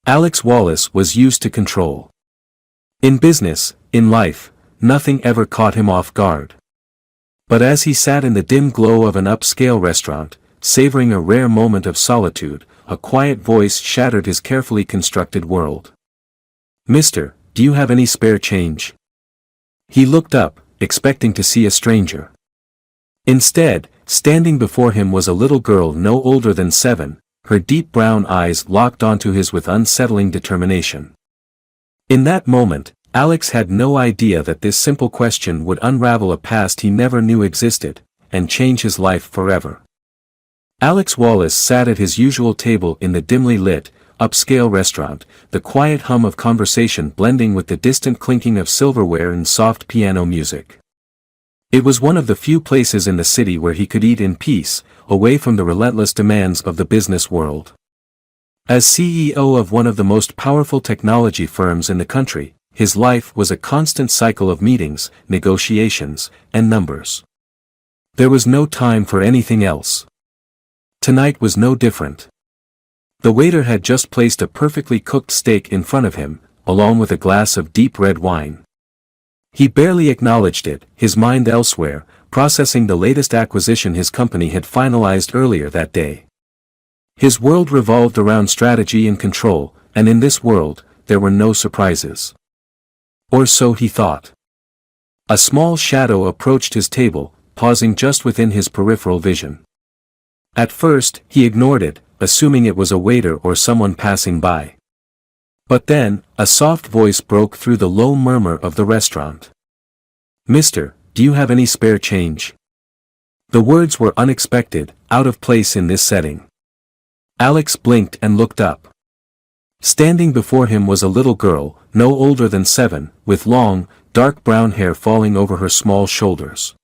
Alex Wallace was used to control. In business, in life, nothing ever caught him off guard. But as he sat in the dim glow of an upscale restaurant, savoring a rare moment of solitude, a quiet voice shattered his carefully constructed world. "Mister, do you have any spare change?" He looked up, expecting to see a stranger. Instead, standing before him was a little girl no older than 7, her deep brown eyes locked onto his with unsettling determination. In that moment, Alex had no idea that this simple question would unravel a past he never knew existed, and change his life forever. Alex Wallace sat at his usual table in the dimly lit, upscale restaurant, the quiet hum of conversation blending with the distant clinking of silverware and soft piano music. It was one of the few places in the city where he could eat in peace, away from the relentless demands of the business world. As CEO of one of the most powerful technology firms in the country, his life was a constant cycle of meetings, negotiations, and numbers. There was no time for anything else. Tonight was no different. The waiter had just placed a perfectly cooked steak in front of him, along with a glass of deep red wine. He barely acknowledged it, his mind elsewhere, processing the latest acquisition his company had finalized earlier that day. His world revolved around strategy and control, and in this world, there were no surprises. Or so he thought. A small shadow approached his table, pausing just within his peripheral vision. At first, he ignored it, assuming it was a waiter or someone passing by. But then, a soft voice broke through the low murmur of the restaurant. "Mister, do you have any spare change?" The words were unexpected, out of place in this setting. Alex blinked and looked up. Standing before him was a little girl, no older than 7, with long, dark brown hair falling over her small shoulders.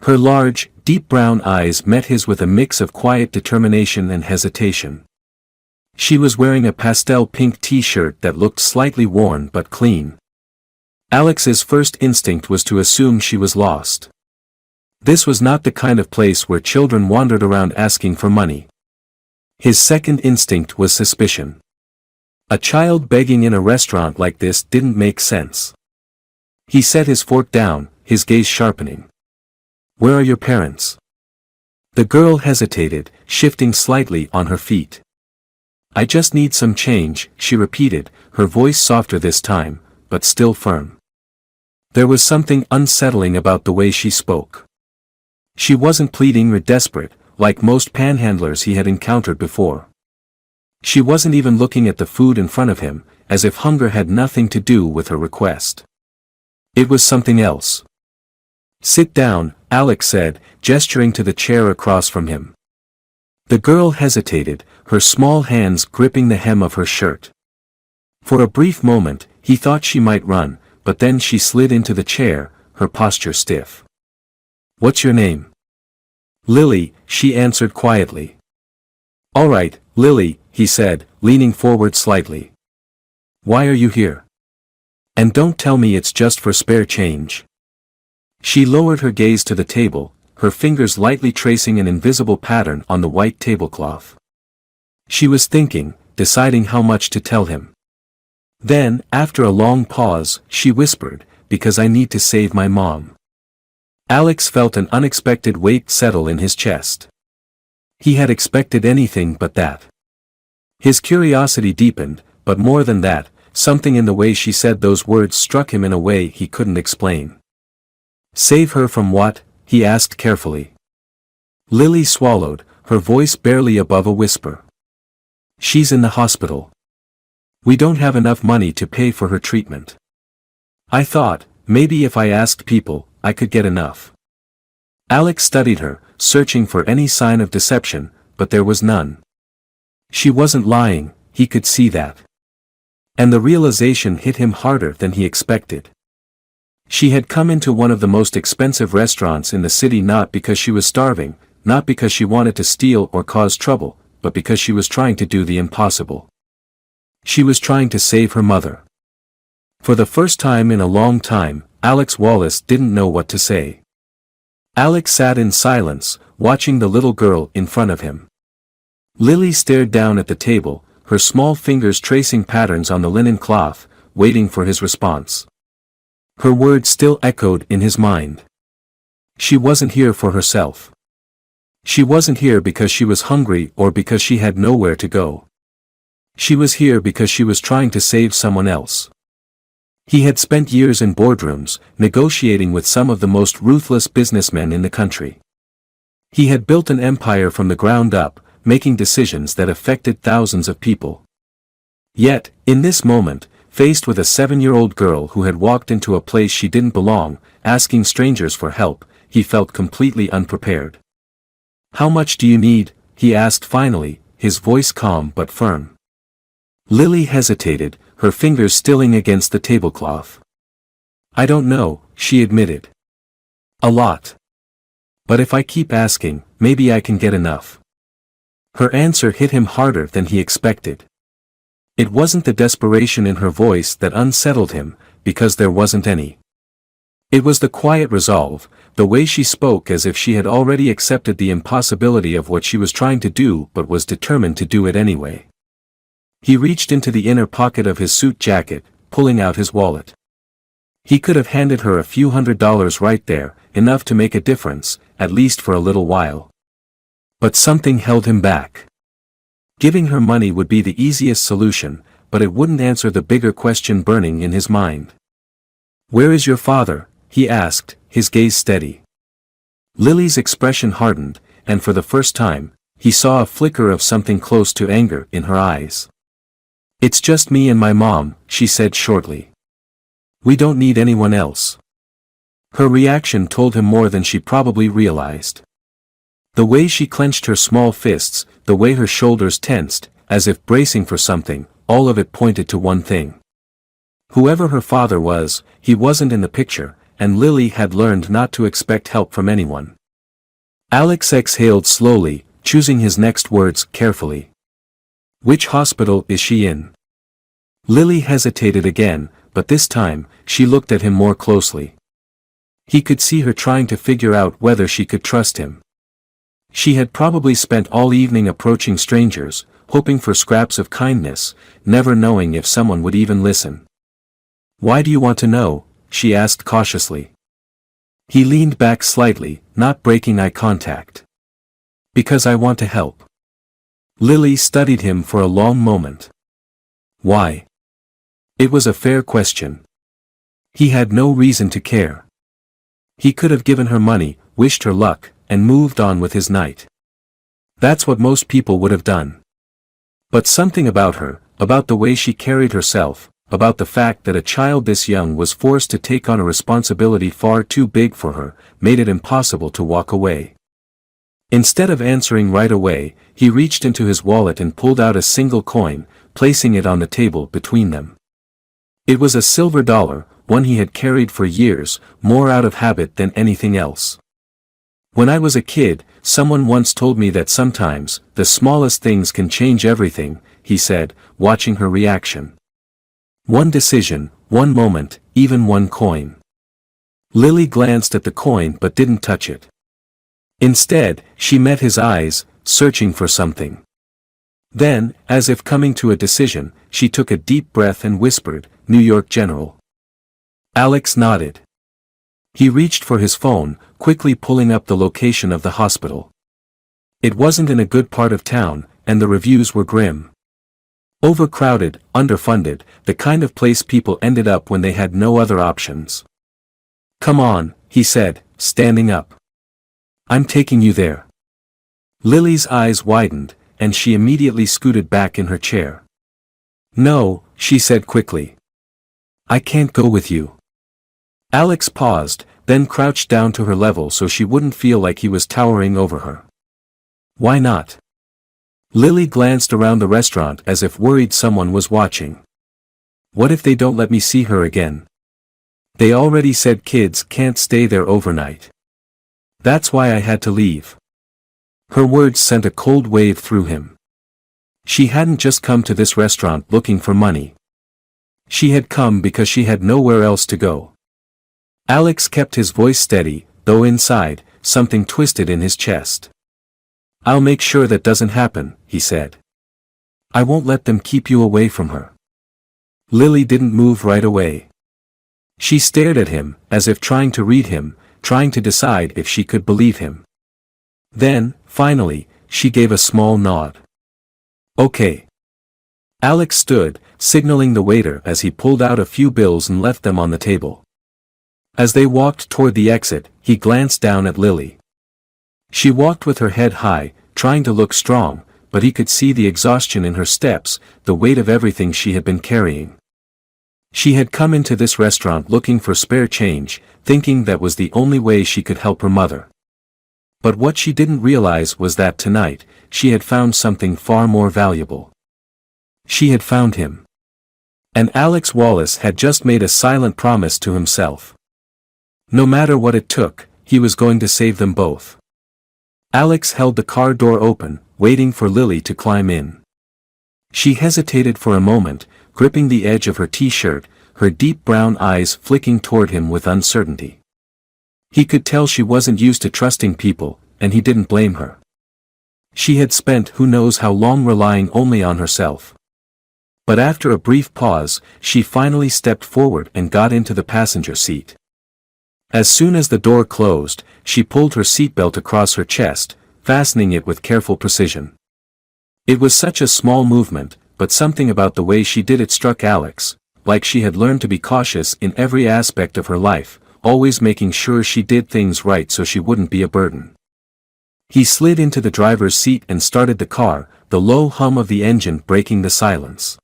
Her large, deep brown eyes met his with a mix of quiet determination and hesitation. She was wearing a pastel pink t-shirt that looked slightly worn but clean. Alex's first instinct was to assume she was lost. This was not the kind of place where children wandered around asking for money. His second instinct was suspicion. A child begging in a restaurant like this didn't make sense. He set his fork down, his gaze sharpening. "Where are your parents?" The girl hesitated, shifting slightly on her feet. "I just need some change," she repeated, her voice softer this time, but still firm. There was something unsettling about the way she spoke. She wasn't pleading or desperate, like most panhandlers he had encountered before. She wasn't even looking at the food in front of him, as if hunger had nothing to do with her request. It was something else. "Sit down," Alex said, gesturing to the chair across from him. The girl hesitated, her small hands gripping the hem of her shirt. For a brief moment, he thought she might run, but then she slid into the chair, her posture stiff. "What's your name?" "Lily," she answered quietly. "All right, Lily," he said, leaning forward slightly. "Why are you here? And don't tell me it's just for spare change." She lowered her gaze to the table, her fingers lightly tracing an invisible pattern on the white tablecloth. She was thinking, deciding how much to tell him. Then, after a long pause, she whispered, "Because I need to save my mom." Alex felt an unexpected weight settle in his chest. He had expected anything but that. His curiosity deepened, but more than that, something in the way she said those words struck him in a way he couldn't explain. "Save her from what?" he asked carefully. Lily swallowed, her voice barely above a whisper. "She's in the hospital. We don't have enough money to pay for her treatment. I thought, maybe if I asked people, I could get enough." Alex studied her, searching for any sign of deception, but there was none. She wasn't lying, he could see that. And the realization hit him harder than he expected. She had come into one of the most expensive restaurants in the city not because she was starving, not because she wanted to steal or cause trouble, but because she was trying to do the impossible. She was trying to save her mother. For the first time in a long time, Alex Wallace didn't know what to say. Alex sat in silence, watching the little girl in front of him. Lily stared down at the table, her small fingers tracing patterns on the linen cloth, waiting for his response. Her words still echoed in his mind. She wasn't here for herself. She wasn't here because she was hungry or because she had nowhere to go. She was here because she was trying to save someone else. He had spent years in boardrooms, negotiating with some of the most ruthless businessmen in the country. He had built an empire from the ground up, making decisions that affected thousands of people. Yet, in this moment, faced with a 7-year-old girl who had walked into a place she didn't belong, asking strangers for help, he felt completely unprepared. "How much do you need?" he asked finally, his voice calm but firm. Lily hesitated, her fingers stilling against the tablecloth. "I don't know," she admitted. "A lot. But if I keep asking, maybe I can get enough." Her answer hit him harder than he expected. It wasn't the desperation in her voice that unsettled him, because there wasn't any. It was the quiet resolve, the way she spoke as if she had already accepted the impossibility of what she was trying to do but was determined to do it anyway. He reached into the inner pocket of his suit jacket, pulling out his wallet. He could have handed her a few $100s right there, enough to make a difference, at least for a little while. But something held him back. Giving her money would be the easiest solution, but it wouldn't answer the bigger question burning in his mind. "Where is your father?" he asked, his gaze steady. Lily's expression hardened, and for the first time, he saw a flicker of something close to anger in her eyes. "It's just me and my mom," she said shortly. "We don't need anyone else." Her reaction told him more than she probably realized. The way she clenched her small fists, the way her shoulders tensed, as if bracing for something, all of it pointed to one thing. Whoever her father was, he wasn't in the picture, and Lily had learned not to expect help from anyone. Alex exhaled slowly, choosing his next words carefully. "Which hospital is she in?" Lily hesitated again, but this time, she looked at him more closely. He could see her trying to figure out whether she could trust him. She had probably spent all evening approaching strangers, hoping for scraps of kindness, never knowing if someone would even listen. "Why do you want to know?" she asked cautiously. He leaned back slightly, not breaking eye contact. "Because I want to help." Lily studied him for a long moment. Why? It was a fair question. He had no reason to care. He could have given her money, wished her luck, and moved on with his night. That's what most people would have done. But something about her, about the way she carried herself, about the fact that a child this young was forced to take on a responsibility far too big for her, made it impossible to walk away. Instead of answering right away, he reached into his wallet and pulled out a single coin, placing it on the table between them. It was a silver dollar, one he had carried for years, more out of habit than anything else. "When I was a kid, someone once told me that sometimes, the smallest things can change everything," he said, watching her reaction. One decision, one moment, even one coin. Lily glanced at the coin but didn't touch it. Instead, she met his eyes, searching for something. Then, as if coming to a decision, she took a deep breath and whispered, "New York General." Alex nodded. He reached for his phone, quickly pulling up the location of the hospital. It wasn't in a good part of town, and the reviews were grim. Overcrowded, underfunded, the kind of place people ended up when they had no other options. "Come on," he said, standing up. "I'm taking you there." Lily's eyes widened, and she immediately scooted back in her chair. "No," she said quickly. "I can't go with you." Alex paused, then crouched down to her level so she wouldn't feel like he was towering over her. "Why not?" Lily glanced around the restaurant as if worried someone was watching. "What if they don't let me see her again? They already said kids can't stay there overnight. That's why I had to leave." Her words sent a cold wave through him. She hadn't just come to this restaurant looking for money. She had come because she had nowhere else to go. Alex kept his voice steady, though inside, something twisted in his chest. "I'll make sure that doesn't happen," he said. I won't let them keep you away from her. Lily didn't move right away. She stared at him, as if trying to read him, trying to decide if she could believe him. Then, finally, she gave a small nod. Okay. Alex stood, signaling the waiter as he pulled out a few bills and left them on the table. As they walked toward the exit, he glanced down at Lily. She walked with her head high, trying to look strong, but he could see the exhaustion in her steps, the weight of everything she had been carrying. She had come into this restaurant looking for spare change, thinking that was the only way she could help her mother. But what she didn't realize was that tonight, she had found something far more valuable. She had found him. And Alex Wallace had just made a silent promise to himself. No matter what it took, he was going to save them both. Alex held the car door open, waiting for Lily to climb in. She hesitated for a moment, gripping the edge of her t-shirt, her deep brown eyes flicking toward him with uncertainty. He could tell she wasn't used to trusting people, and he didn't blame her. She had spent who knows how long relying only on herself. But after a brief pause, she finally stepped forward and got into the passenger seat. As soon as the door closed, she pulled her seatbelt across her chest, fastening it with careful precision. It was such a small movement, but something about the way she did it struck Alex, like she had learned to be cautious in every aspect of her life, always making sure she did things right so she wouldn't be a burden. He slid into the driver's seat and started the car, the low hum of the engine breaking the silence.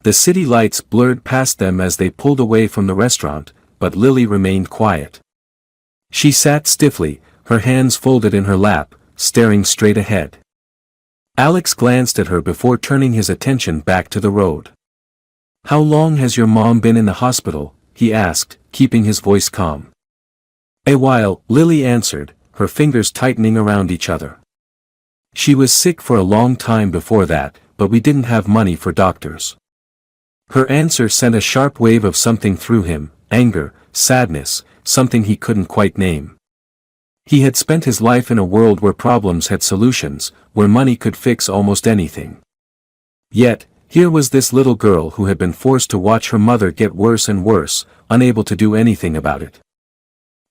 The city lights blurred past them as they pulled away from the restaurant, but Lily remained quiet. She sat stiffly, her hands folded in her lap, staring straight ahead. Alex glanced at her before turning his attention back to the road. "How long has your mom been in the hospital?" he asked, keeping his voice calm. "A while," Lily answered, her fingers tightening around each other. "She was sick for a long time before that, but we didn't have money for doctors." Her answer sent a sharp wave of something through him, anger, sadness, something he couldn't quite name. He had spent his life in a world where problems had solutions, where money could fix almost anything. Yet, here was this little girl who had been forced to watch her mother get worse and worse, unable to do anything about it.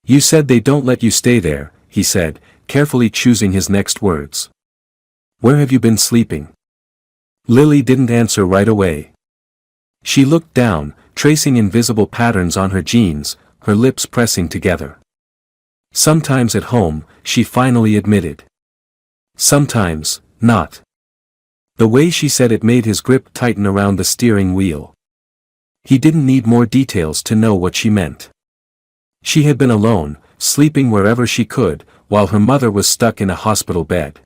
"You said they don't let you stay there," he said, carefully choosing his next words. "Where have you been sleeping?" Lily didn't answer right away. She looked down, tracing invisible patterns on her jeans, her lips pressing together. "Sometimes at home," she finally admitted. "Sometimes, not." The way she said it made his grip tighten around the steering wheel. He didn't need more details to know what she meant. She had been alone, sleeping wherever she could, while her mother was stuck in a hospital bed.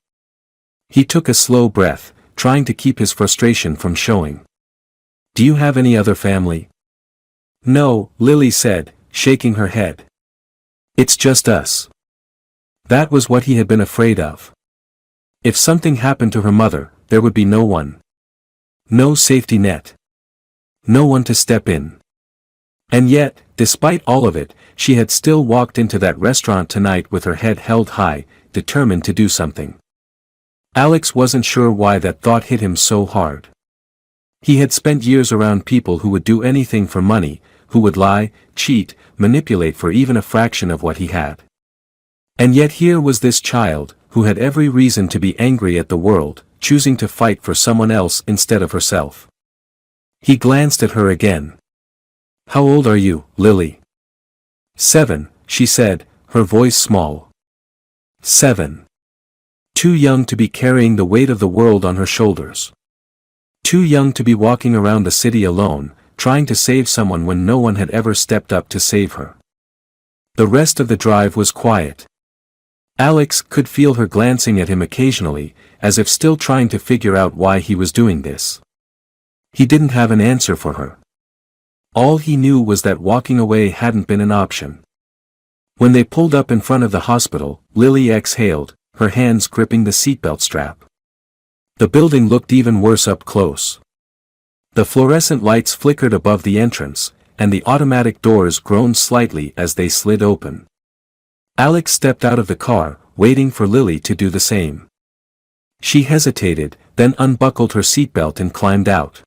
He took a slow breath, trying to keep his frustration from showing. "Do you have any other family?" "No," Lily said, shaking her head. "It's just us." That was what he had been afraid of. If something happened to her mother, there would be no one. No safety net. No one to step in. And yet, despite all of it, she had still walked into that restaurant tonight with her head held high, determined to do something. Alex wasn't sure why that thought hit him so hard. He had spent years around people who would do anything for money, who would lie, cheat, manipulate for even a fraction of what he had. And yet here was this child, who had every reason to be angry at the world, choosing to fight for someone else instead of herself. He glanced at her again. "How old are you, Lily?" "7, she said, her voice small. 7. Too young to be carrying the weight of the world on her shoulders. Too young to be walking around the city alone, trying to save someone when no one had ever stepped up to save her. The rest of the drive was quiet. Alex could feel her glancing at him occasionally, as if still trying to figure out why he was doing this. He didn't have an answer for her. All he knew was that walking away hadn't been an option. When they pulled up in front of the hospital, Lily exhaled, her hands gripping the seatbelt strap. The building looked even worse up close. The fluorescent lights flickered above the entrance, and the automatic doors groaned slightly as they slid open. Alex stepped out of the car, waiting for Lily to do the same. She hesitated, then unbuckled her seatbelt and climbed out.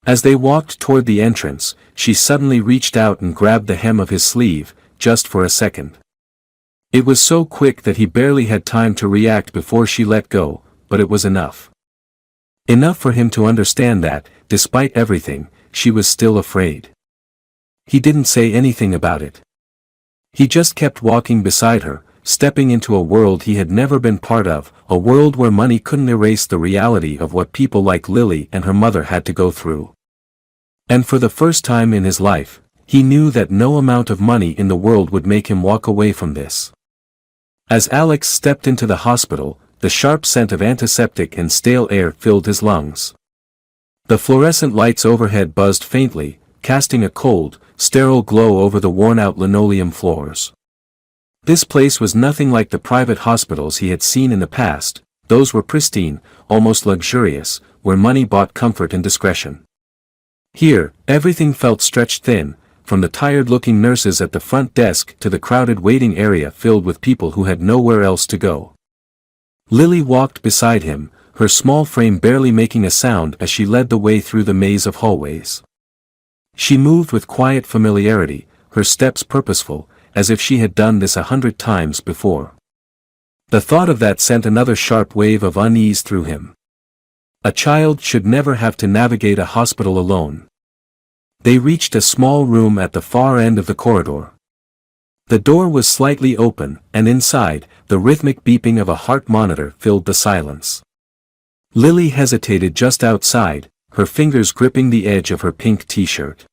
As they walked toward the entrance, she suddenly reached out and grabbed the hem of his sleeve, just for a second. It was so quick that he barely had time to react before she let go, but it was enough. Enough for him to understand that, despite everything, she was still afraid. He didn't say anything about it. He just kept walking beside her, stepping into a world he had never been part of, a world where money couldn't erase the reality of what people like Lily and her mother had to go through. And for the first time in his life, he knew that no amount of money in the world would make him walk away from this. As Alex stepped into the hospital, the sharp scent of antiseptic and stale air filled his lungs. The fluorescent lights overhead buzzed faintly, casting a cold, sterile glow over the worn-out linoleum floors. This place was nothing like the private hospitals he had seen in the past. Those were pristine, almost luxurious, where money bought comfort and discretion. Here, everything felt stretched thin, from the tired-looking nurses at the front desk to the crowded waiting area filled with people who had nowhere else to go. Lily walked beside him, her small frame barely making a sound as she led the way through the maze of hallways. She moved with quiet familiarity, her steps purposeful, as if she had done this 100 times before. The thought of that sent another sharp wave of unease through him. A child should never have to navigate a hospital alone. They reached a small room at the far end of the corridor. The door was slightly open, and inside, the rhythmic beeping of a heart monitor filled the silence. Lily hesitated just outside, her fingers gripping the edge of her pink t-shirt.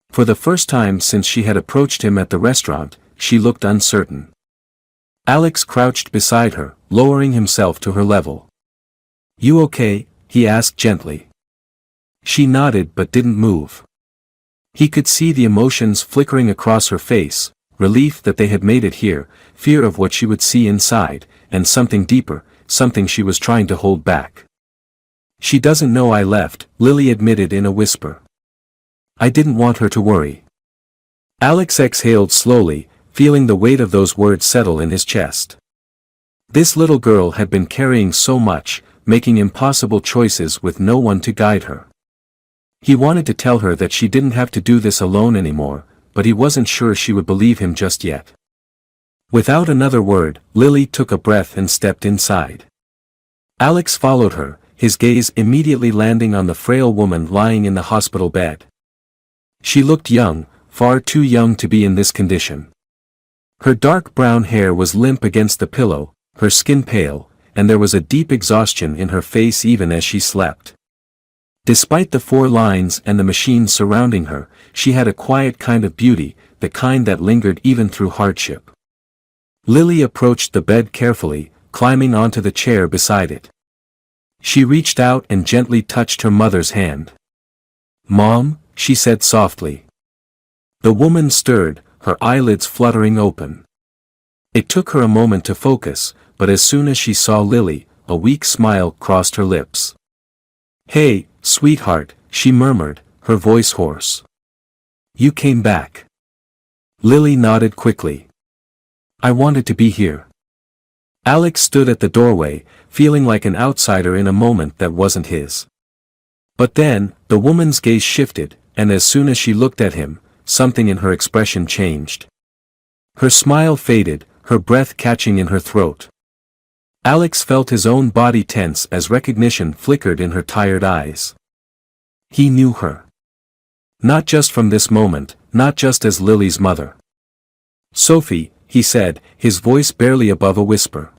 For the first time since she had approached him at the restaurant, she looked uncertain. Alex crouched beside her, lowering himself to her level. "You okay?" he asked gently. She nodded but didn't move. He could see the emotions flickering across her face, relief that they had made it here, fear of what she would see inside, and something deeper, something she was trying to hold back. "She doesn't know I left," Lily admitted in a whisper. "I didn't want her to worry." Alex exhaled slowly, feeling the weight of those words settle in his chest. This little girl had been carrying so much, making impossible choices with no one to guide her. He wanted to tell her that she didn't have to do this alone anymore, but he wasn't sure she would believe him just yet. Without another word, Lily took a breath and stepped inside. Alex followed her, his gaze immediately landing on the frail woman lying in the hospital bed. She looked young, far too young to be in this condition. Her dark brown hair was limp against the pillow, her skin pale, and there was a deep exhaustion in her face even as she slept. Despite the 4 lines and the machines surrounding her, she had a quiet kind of beauty, the kind that lingered even through hardship. Lily approached the bed carefully, climbing onto the chair beside it. She reached out and gently touched her mother's hand. "Mom," she said softly. The woman stirred, her eyelids fluttering open. It took her a moment to focus, but as soon as she saw Lily, a weak smile crossed her lips. "Hey, sweetheart," she murmured, her voice hoarse. "You came back." Lily nodded quickly. "I wanted to be here." Alex stood at the doorway, feeling like an outsider in a moment that wasn't his. But then, the woman's gaze shifted, and as soon as she looked at him, something in her expression changed. Her smile faded, her breath catching in her throat. Alex felt his own body tense as recognition flickered in her tired eyes. He knew her. Not just from this moment, not just as Lily's mother. "Sophie," he said, his voice barely above a whisper.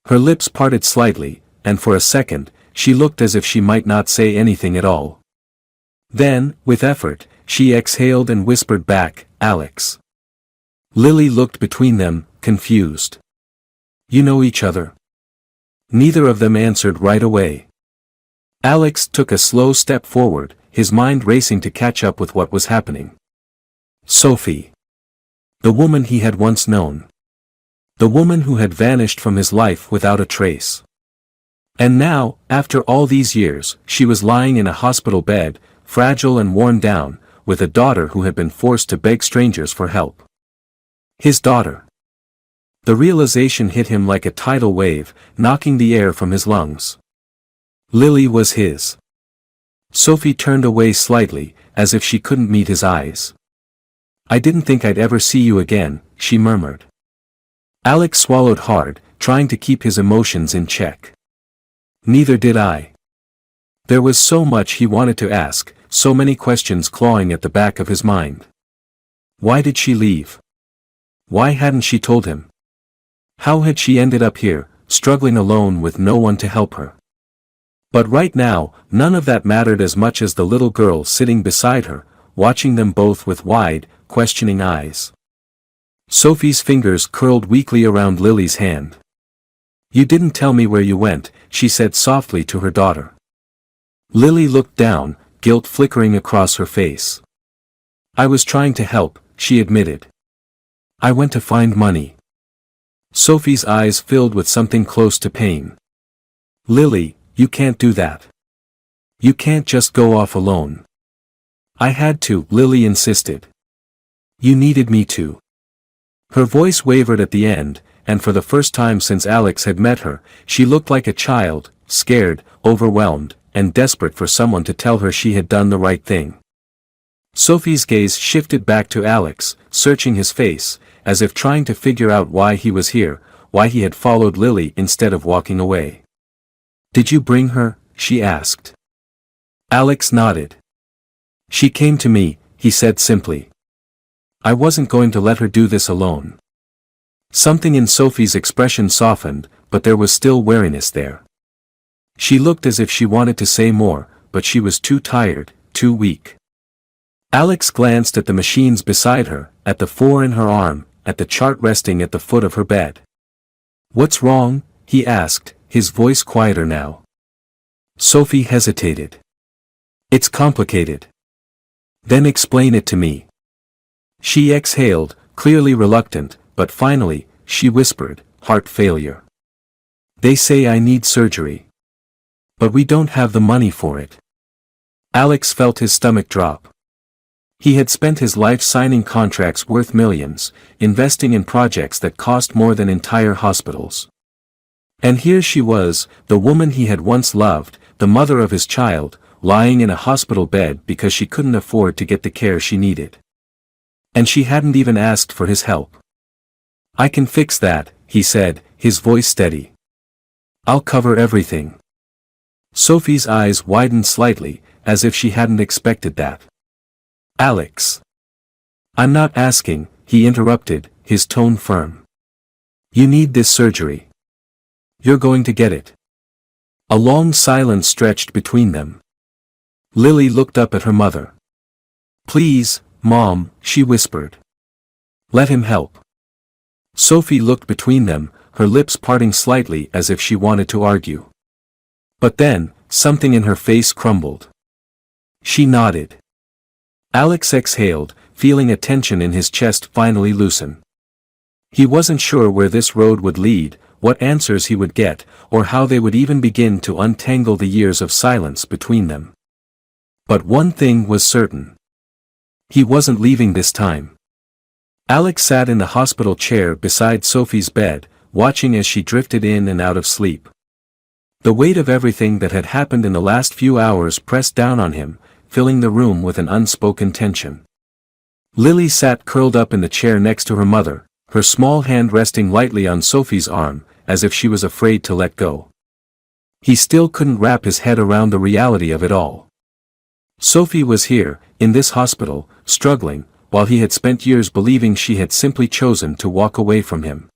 Her lips parted slightly, and for a second, she looked as if she might not say anything at all. Then, with effort, she exhaled and whispered back, "Alex." Lily looked between them, confused. "You know each other?" Neither of them answered right away. Alex took a slow step forward, his mind racing to catch up with what was happening. Sophie. The woman he had once known. The woman who had vanished from his life without a trace. And now, after all these years, she was lying in a hospital bed, fragile and worn down, with a daughter who had been forced to beg strangers for help. His daughter. The realization hit him like a tidal wave, knocking the air from his lungs. Lily was his. Sophie turned away slightly, as if she couldn't meet his eyes. I didn't think I'd ever see you again, she murmured. Alex swallowed hard, trying to keep his emotions in check. Neither did I. There was so much he wanted to ask, so many questions clawing at the back of his mind. Why did she leave? Why hadn't she told him? How had she ended up here, struggling alone with no one to help her? But right now, none of that mattered as much as the little girl sitting beside her, watching them both with wide, questioning eyes. Sophie's fingers curled weakly around Lily's hand. You didn't tell me where you went, she said softly to her daughter. Lily looked down, guilt flickering across her face. I was trying to help, she admitted. I went to find money. Sophie's eyes filled with something close to pain. Lily, you can't do that. You can't just go off alone. I had to, Lily insisted. You needed me to. Her voice wavered at the end, and for the first time since Alex had met her, she looked like a child, scared, overwhelmed, and desperate for someone to tell her she had done the right thing. Sophie's gaze shifted back to Alex, searching his face, as if trying to figure out why he was here, why he had followed Lily instead of walking away. Did you bring her? She asked. Alex nodded. She came to me, he said simply. I wasn't going to let her do this alone. Something in Sophie's expression softened, but there was still wariness there. She looked as if she wanted to say more, but she was too tired, too weak. Alex glanced at the machines beside her, at the 4 in her arm, at the chart resting at the foot of her bed. What's wrong? He asked, his voice quieter now. Sophie hesitated. It's complicated. Then explain it to me. She exhaled, clearly reluctant, but finally, she whispered, heart failure. They say I need surgery. But we don't have the money for it. Alex felt his stomach drop. He had spent his life signing contracts worth millions, investing in projects that cost more than entire hospitals. And here she was, the woman he had once loved, the mother of his child, lying in a hospital bed because she couldn't afford to get the care she needed. And she hadn't even asked for his help. I can fix that, he said, his voice steady. I'll cover everything. Sophie's eyes widened slightly, as if she hadn't expected that. Alex. I'm not asking, he interrupted, his tone firm. You need this surgery. You're going to get it. A long silence stretched between them. Lily looked up at her mother. Please, Mom, she whispered. Let him help. Sophie looked between them, her lips parting slightly as if she wanted to argue. But then, something in her face crumbled. She nodded. Alex exhaled, feeling a tension in his chest finally loosen. He wasn't sure where this road would lead, what answers he would get, or how they would even begin to untangle the years of silence between them. But one thing was certain. He wasn't leaving this time. Alex sat in the hospital chair beside Sophie's bed, watching as she drifted in and out of sleep. The weight of everything that had happened in the last few hours pressed down on him, filling the room with an unspoken tension. Lily sat curled up in the chair next to her mother, her small hand resting lightly on Sophie's arm, as if she was afraid to let go. He still couldn't wrap his head around the reality of it all. Sophie was here, in this hospital, struggling, while he had spent years believing she had simply chosen to walk away from him.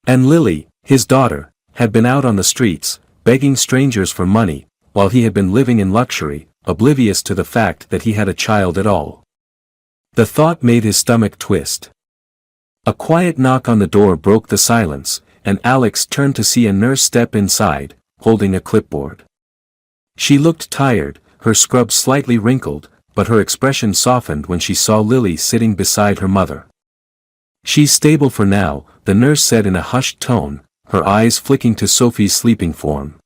And Lily, his daughter, had been out on the streets, begging strangers for money, while he had been living in luxury, oblivious to the fact that he had a child at all. The thought made his stomach twist. A quiet knock on the door broke the silence, and Alex turned to see a nurse step inside, holding a clipboard. She looked tired, her scrub slightly wrinkled, but her expression softened when she saw Lily sitting beside her mother. She's stable for now, the nurse said in a hushed tone, her eyes flicking to Sophie's sleeping form.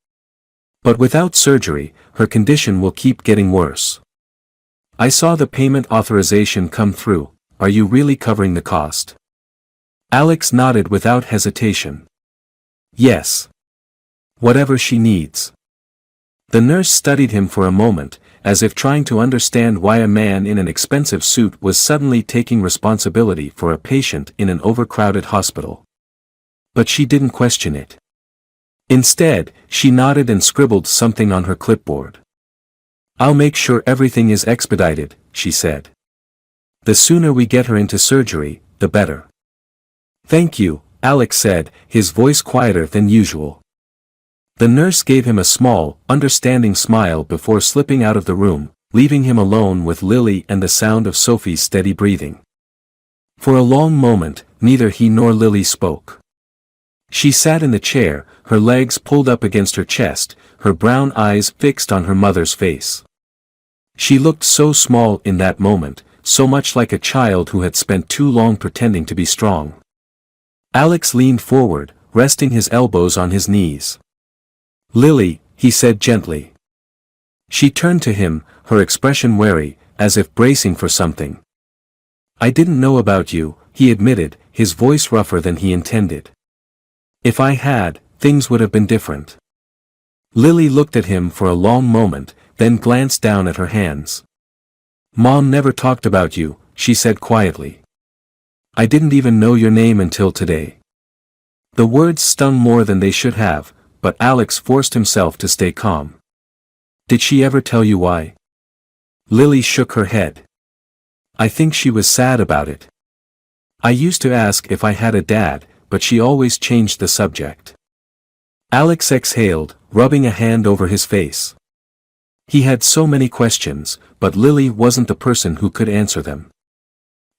But without surgery, her condition will keep getting worse. I saw the payment authorization come through. Are you really covering the cost? Alex nodded without hesitation. Yes. Whatever she needs. The nurse studied him for a moment, as if trying to understand why a man in an expensive suit was suddenly taking responsibility for a patient in an overcrowded hospital. But she didn't question it. Instead, she nodded and scribbled something on her clipboard. "I'll make sure everything is expedited," she said. "The sooner we get her into surgery, the better." "Thank you," Alex said, his voice quieter than usual. The nurse gave him a small, understanding smile before slipping out of the room, leaving him alone with Lily and the sound of Sophie's steady breathing. For a long moment, neither he nor Lily spoke. She sat in the chair, her legs pulled up against her chest, her brown eyes fixed on her mother's face. She looked so small in that moment, so much like a child who had spent too long pretending to be strong. Alex leaned forward, resting his elbows on his knees. "Lily," he said gently. She turned to him, her expression wary, as if bracing for something. "I didn't know about you," he admitted, his voice rougher than he intended. "If I had, things would have been different." Lily looked at him for a long moment, then glanced down at her hands. "Mom never talked about you," she said quietly. "I didn't even know your name until today." The words stung more than they should have, but Alex forced himself to stay calm. "Did she ever tell you why?" Lily shook her head. "I think she was sad about it. I used to ask if I had a dad, but she always changed the subject." Alex exhaled, rubbing a hand over his face. He had so many questions, but Lily wasn't the person who could answer them.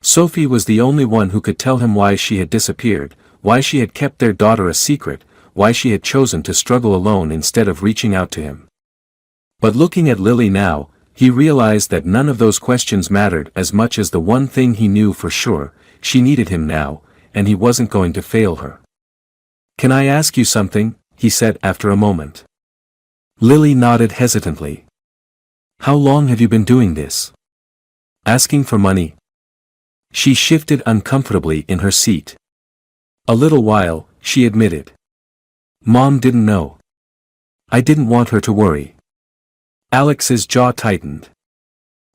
Sophie was the only one who could tell him why she had disappeared, why she had kept their daughter a secret, why she had chosen to struggle alone instead of reaching out to him. But looking at Lily now, he realized that none of those questions mattered as much as the one thing he knew for sure: she needed him now, and he wasn't going to fail her. "Can I ask you something?" he said after a moment. Lily nodded hesitantly. "How long have you been doing this? Asking for money?" She shifted uncomfortably in her seat. "A little while," she admitted. "Mom didn't know. I didn't want her to worry." Alex's jaw tightened.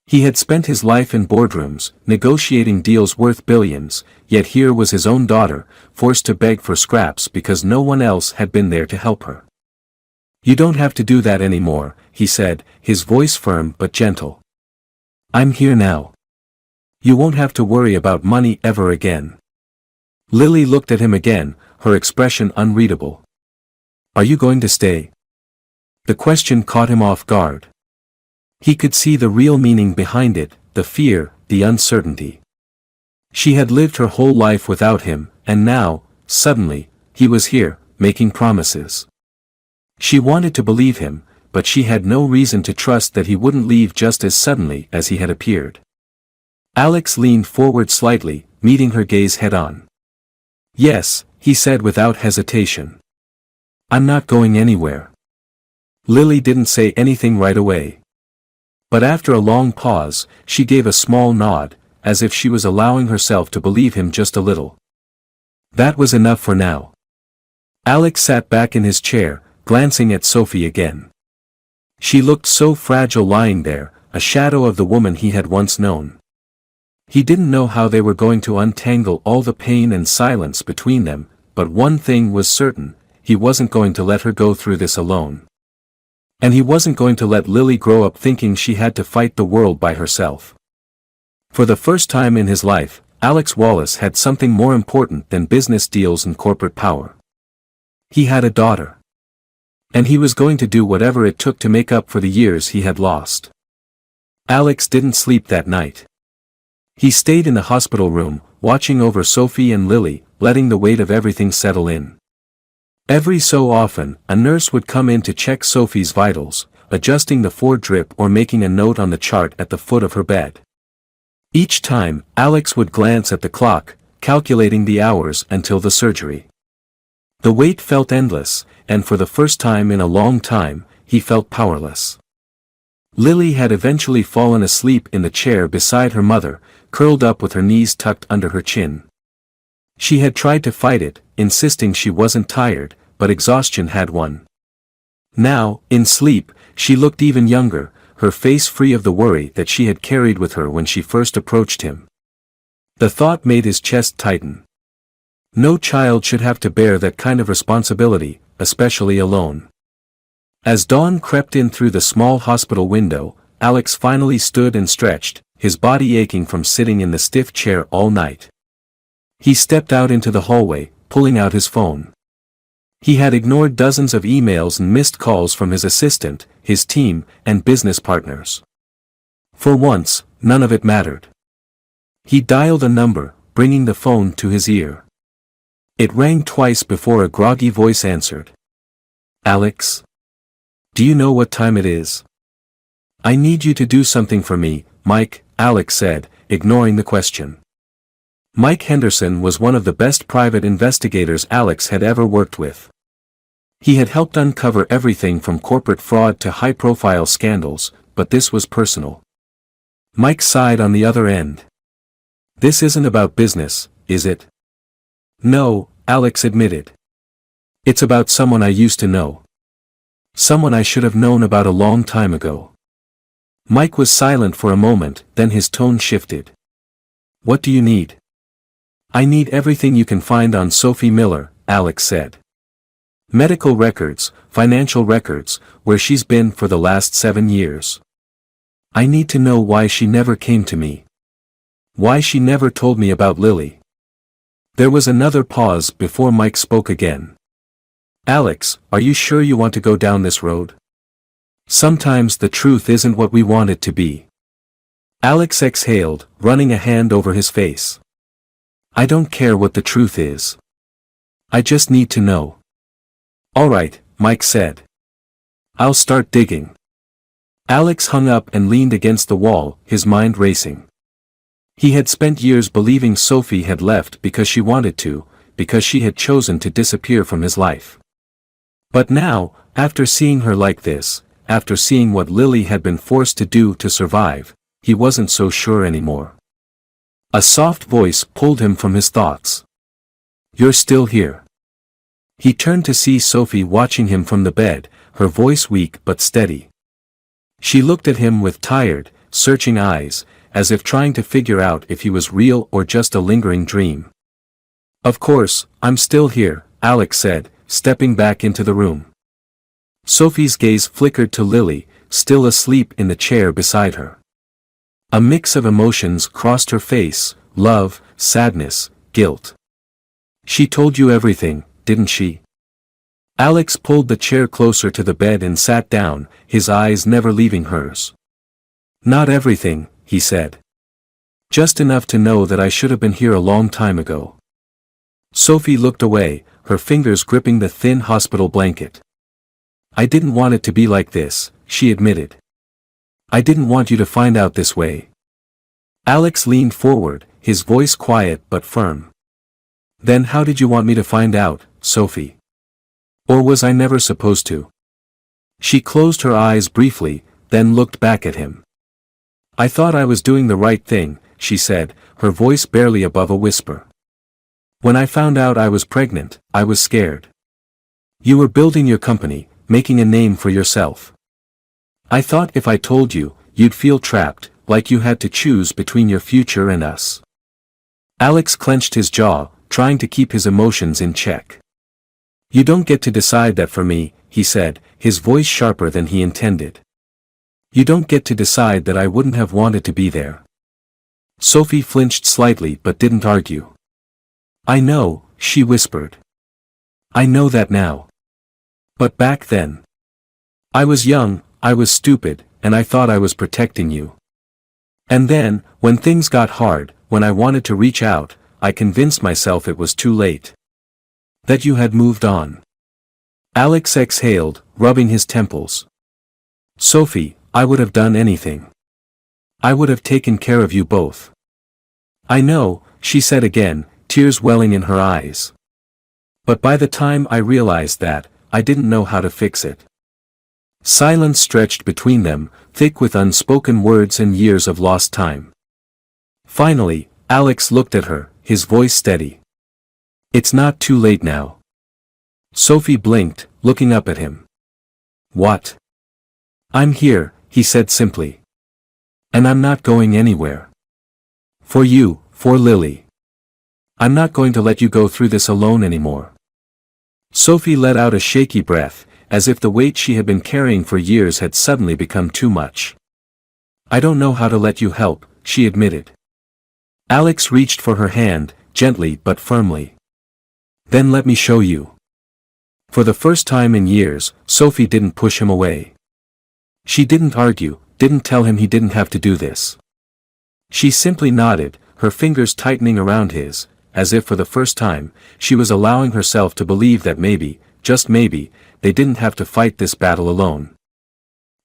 He had spent his life in boardrooms, negotiating deals worth billions, yet here was his own daughter, forced to beg for scraps because no one else had been there to help her. "You don't have to do that anymore," he said, his voice firm but gentle. "I'm here now. You won't have to worry about money ever again." Lily looked at him again, her expression unreadable. "Are you going to stay?" The question caught him off guard. He could see the real meaning behind it, the fear, the uncertainty. She had lived her whole life without him, and now, suddenly, he was here, making promises. She wanted to believe him, but she had no reason to trust that he wouldn't leave just as suddenly as he had appeared. Alex leaned forward slightly, meeting her gaze head-on. "Yes," he said without hesitation. "I'm not going anywhere." Lily didn't say anything right away. But after a long pause, she gave a small nod, as if she was allowing herself to believe him just a little. That was enough for now. Alex sat back in his chair, glancing at Sophie again. She looked so fragile lying there, a shadow of the woman he had once known. He didn't know how they were going to untangle all the pain and silence between them, but one thing was certain: he wasn't going to let her go through this alone. And he wasn't going to let Lily grow up thinking she had to fight the world by herself. For the first time in his life, Alex Wallace had something more important than business deals and corporate power. He had a daughter. And he was going to do whatever it took to make up for the years he had lost. Alex didn't sleep that night. He stayed in the hospital room, watching over Sophie and Lily, letting the weight of everything settle in. Every so often, a nurse would come in to check Sophie's vitals, adjusting the drip or making a note on the chart at the foot of her bed. Each time, Alex would glance at the clock, calculating the hours until the surgery. The wait felt endless, and for the first time in a long time, he felt powerless. Lily had eventually fallen asleep in the chair beside her mother, curled up with her knees tucked under her chin. She had tried to fight it, insisting she wasn't tired, but exhaustion had won. Now, in sleep, she looked even younger, her face free of the worry that she had carried with her when she first approached him. The thought made his chest tighten. No child should have to bear that kind of responsibility, especially alone. As dawn crept in through the small hospital window, Alex finally stood and stretched, his body aching from sitting in the stiff chair all night. He stepped out into the hallway, pulling out his phone. He had ignored dozens of emails and missed calls from his assistant, his team, and business partners. For once, none of it mattered. He dialed a number, bringing the phone to his ear. It rang twice before a groggy voice answered. "Alex? Do you know what time it is?" "I need you to do something for me, Mike," Alex said, ignoring the question. Mike Henderson was one of the best private investigators Alex had ever worked with. He had helped uncover everything from corporate fraud to high-profile scandals, but this was personal. Mike sighed on the other end. "This isn't about business, is it?" "No," Alex admitted. "It's about someone I used to know. Someone I should have known about a long time ago." Mike was silent for a moment, then his tone shifted. "What do you need?" "I need everything you can find on Sophie Miller," Alex said. "Medical records, financial records, where she's been for the last 7 years. I need to know why she never came to me. Why she never told me about Lily." There was another pause before Mike spoke again. "Alex, are you sure you want to go down this road? Sometimes the truth isn't what we want it to be." Alex exhaled, running a hand over his face. "I don't care what the truth is. I just need to know." "All right," Mike said. "I'll start digging." Alex hung up and leaned against the wall, his mind racing. He had spent years believing Sophie had left because she wanted to, because she had chosen to disappear from his life. But now, after seeing her like this, after seeing what Lily had been forced to do to survive, he wasn't so sure anymore. A soft voice pulled him from his thoughts. "You're still here." He turned to see Sophie watching him from the bed, her voice weak but steady. She looked at him with tired, searching eyes, as if trying to figure out if he was real or just a lingering dream. "Of course, I'm still here," Alex said, stepping back into the room. Sophie's gaze flickered to Lily, still asleep in the chair beside her. A mix of emotions crossed her face, love, sadness, guilt. "She told you everything, didn't she?" Alex pulled the chair closer to the bed and sat down, his eyes never leaving hers. "Not everything," he said. "Just enough to know that I should have been here a long time ago." Sophie looked away, her fingers gripping the thin hospital blanket. "I didn't want it to be like this," she admitted. "I didn't want you to find out this way." Alex leaned forward, his voice quiet but firm. "Then how did you want me to find out, Sophie? Or was I never supposed to?" She closed her eyes briefly, then looked back at him. "I thought I was doing the right thing," she said, her voice barely above a whisper. "When I found out I was pregnant, I was scared. You were building your company, making a name for yourself. I thought if I told you, you'd feel trapped, like you had to choose between your future and us." Alex clenched his jaw, trying to keep his emotions in check. "You don't get to decide that for me," he said, his voice sharper than he intended. "You don't get to decide that I wouldn't have wanted to be there." Sophie flinched slightly but didn't argue. "I know," she whispered. "I know that now. But back then. I was young, I was stupid, and I thought I was protecting you. And then, when things got hard, when I wanted to reach out, I convinced myself it was too late. That you had moved on." Alex exhaled, rubbing his temples. "Sophie, I would have done anything. I would have taken care of you both." "I know," she said again, tears welling in her eyes. "But by the time I realized that, I didn't know how to fix it." Silence stretched between them, thick with unspoken words and years of lost time. Finally, Alex looked at her, his voice steady. "It's not too late now." Sophie blinked, looking up at him. "What?" I'm here, he said simply. And I'm not going anywhere. For you, for Lily. I'm not going to let you go through this alone anymore. Sophie let out a shaky breath, as if the weight she had been carrying for years had suddenly become too much. I don't know how to let you help, she admitted. Alex reached for her hand, gently but firmly. Then let me show you. For the first time in years, Sophie didn't push him away. She didn't argue, didn't tell him he didn't have to do this. She simply nodded, her fingers tightening around his, as if for the first time, she was allowing herself to believe that maybe, just maybe, they didn't have to fight this battle alone.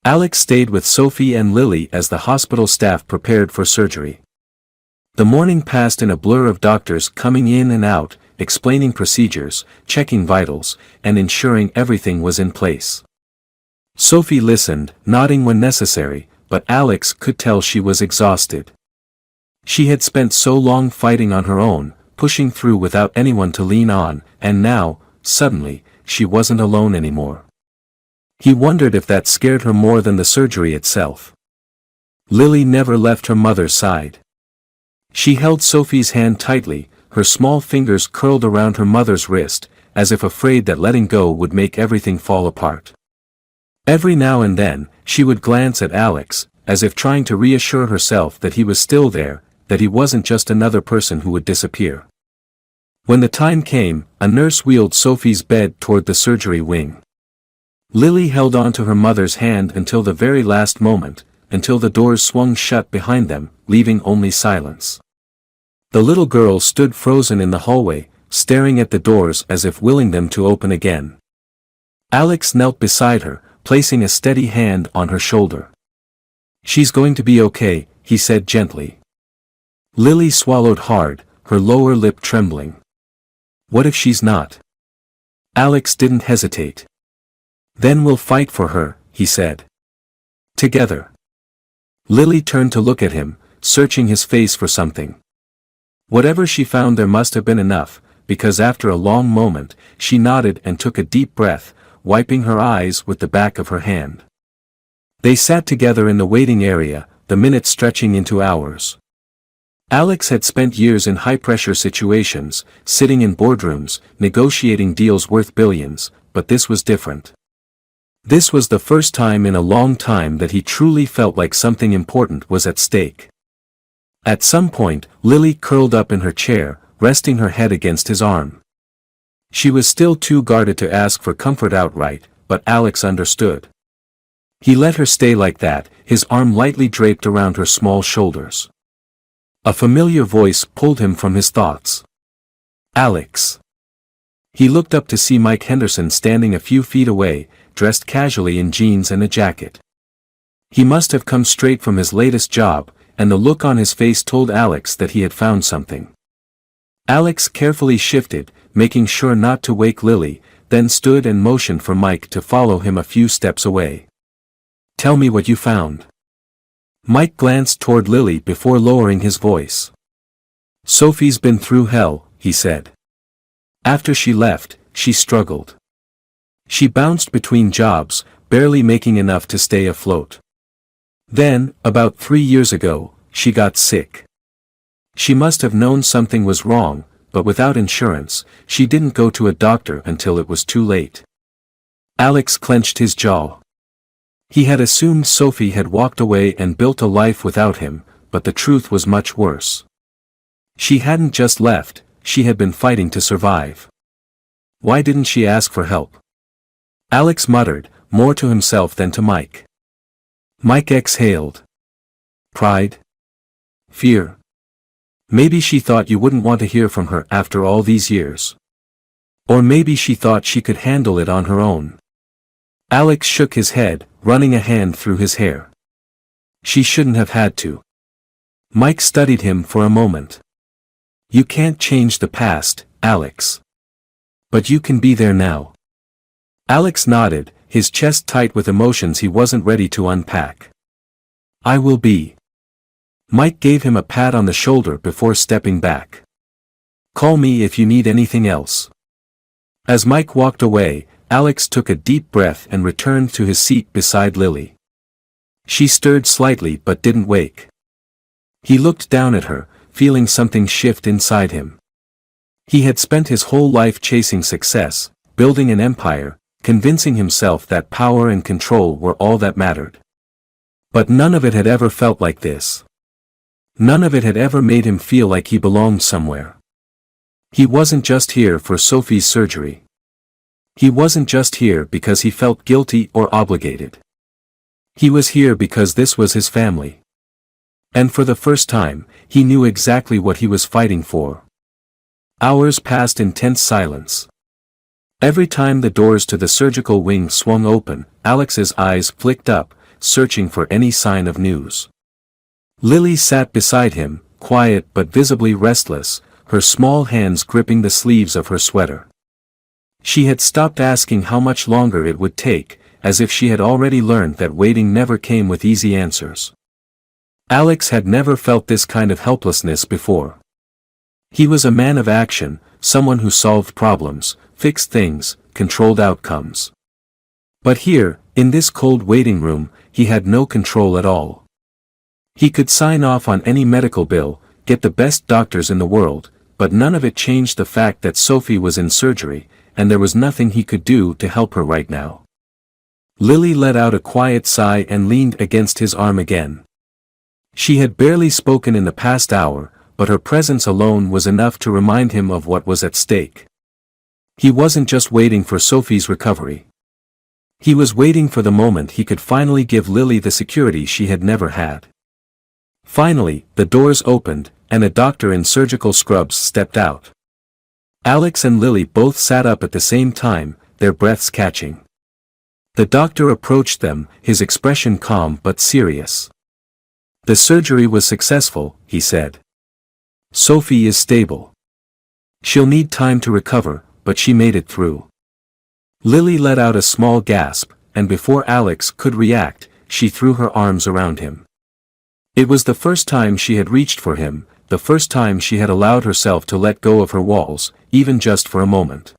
Alex stayed with Sophie and Lily as the hospital staff prepared for surgery. The morning passed in a blur of doctors coming in and out, explaining procedures, checking vitals, and ensuring everything was in place. Sophie listened, nodding when necessary, but Alex could tell she was exhausted. She had spent so long fighting on her own, pushing through without anyone to lean on, and now, suddenly, she wasn't alone anymore. He wondered if that scared her more than the surgery itself. Lily never left her mother's side. She held Sophie's hand tightly, her small fingers curled around her mother's wrist, as if afraid that letting go would make everything fall apart. Every now and then, she would glance at Alex, as if trying to reassure herself that he was still there, that he wasn't just another person who would disappear. When the time came, a nurse wheeled Sophie's bed toward the surgery wing. Lily held on to her mother's hand until the very last moment, until the doors swung shut behind them, leaving only silence. The little girl stood frozen in the hallway, staring at the doors as if willing them to open again. Alex knelt beside her, placing a steady hand on her shoulder. She's going to be okay, he said gently. Lily swallowed hard, her lower lip trembling. What if she's not? Alex didn't hesitate. Then we'll fight for her, he said. Together. Lily turned to look at him, searching his face for something. Whatever she found there must have been enough, because after a long moment, she nodded and took a deep breath, wiping her eyes with the back of her hand. They sat together in the waiting area, the minutes stretching into hours. Alex had spent years in high-pressure situations, sitting in boardrooms, negotiating deals worth billions, but this was different. This was the first time in a long time that he truly felt like something important was at stake. At some point, Lily curled up in her chair, resting her head against his arm. She was still too guarded to ask for comfort outright, but Alex understood. He let her stay like that, his arm lightly draped around her small shoulders. A familiar voice pulled him from his thoughts. Alex. He looked up to see Mike Henderson standing a few feet away, dressed casually in jeans and a jacket. He must have come straight from his latest job, and the look on his face told Alex that he had found something. Alex carefully shifted, making sure not to wake Lily, then stood and motioned for Mike to follow him a few steps away. Tell me what you found. Mike glanced toward Lily before lowering his voice. Sophie's been through hell, he said. After she left, she struggled. She bounced between jobs, barely making enough to stay afloat. Then, about 3 years ago, she got sick. She must have known something was wrong, but without insurance, she didn't go to a doctor until it was too late. Alex clenched his jaw. He had assumed Sophie had walked away and built a life without him, but the truth was much worse. She hadn't just left, she had been fighting to survive. Why didn't she ask for help? Alex muttered, more to himself than to Mike. Mike exhaled. Pride? Fear? Maybe she thought you wouldn't want to hear from her after all these years. Or maybe she thought she could handle it on her own. Alex shook his head, running a hand through his hair. She shouldn't have had to. Mike studied him for a moment. You can't change the past, Alex. But you can be there now. Alex nodded, his chest tight with emotions he wasn't ready to unpack. I will be. Mike gave him a pat on the shoulder before stepping back. Call me if you need anything else. As Mike walked away, Alex took a deep breath and returned to his seat beside Lily. She stirred slightly but didn't wake. He looked down at her, feeling something shift inside him. He had spent his whole life chasing success, building an empire, convincing himself that power and control were all that mattered. But none of it had ever felt like this. None of it had ever made him feel like he belonged somewhere. He wasn't just here for Sophie's surgery. He wasn't just here because he felt guilty or obligated. He was here because this was his family. And for the first time, he knew exactly what he was fighting for. Hours passed in tense silence. Every time the doors to the surgical wing swung open, Alex's eyes flicked up, searching for any sign of news. Lily sat beside him, quiet but visibly restless, her small hands gripping the sleeves of her sweater. She had stopped asking how much longer it would take, as if she had already learned that waiting never came with easy answers. Alex had never felt this kind of helplessness before. He was a man of action, someone who solved problems, fixed things, controlled outcomes. But here, in this cold waiting room, he had no control at all. He could sign off on any medical bill, get the best doctors in the world, but none of it changed the fact that Sophie was in surgery, and there was nothing he could do to help her right now. Lily let out a quiet sigh and leaned against his arm again. She had barely spoken in the past hour, but her presence alone was enough to remind him of what was at stake. He wasn't just waiting for Sophie's recovery. He was waiting for the moment he could finally give Lily the security she had never had. Finally, the doors opened, and a doctor in surgical scrubs stepped out. Alex and Lily both sat up at the same time, their breaths catching. The doctor approached them, his expression calm but serious. "The surgery was successful," he said. "Sophie is stable. She'll need time to recover, but she made it through." Lily let out a small gasp, and before Alex could react, she threw her arms around him. It was the first time she had reached for him, the first time she had allowed herself to let go of her walls, even just for a moment.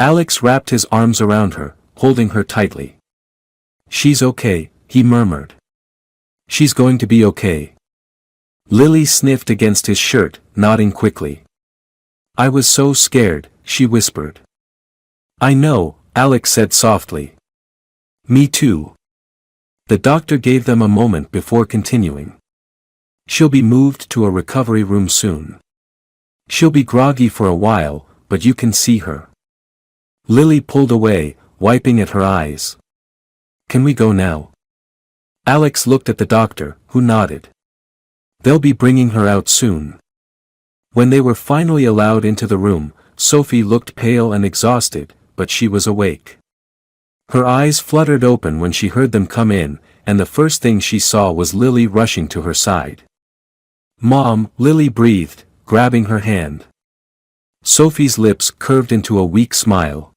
Alex wrapped his arms around her, holding her tightly. "She's okay," he murmured. "She's going to be okay." Lily sniffed against his shirt, nodding quickly. "I was so scared," she whispered. "I know," Alex said softly. "Me too." The doctor gave them a moment before continuing. "She'll be moved to a recovery room soon. She'll be groggy for a while, but you can see her." Lily pulled away, wiping at her eyes. "Can we go now?" Alex looked at the doctor, who nodded. "They'll be bringing her out soon." When they were finally allowed into the room, Sophie looked pale and exhausted, but she was awake. Her eyes fluttered open when she heard them come in, and the first thing she saw was Lily rushing to her side. "Mom," Lily breathed, grabbing her hand. Sophie's lips curved into a weak smile.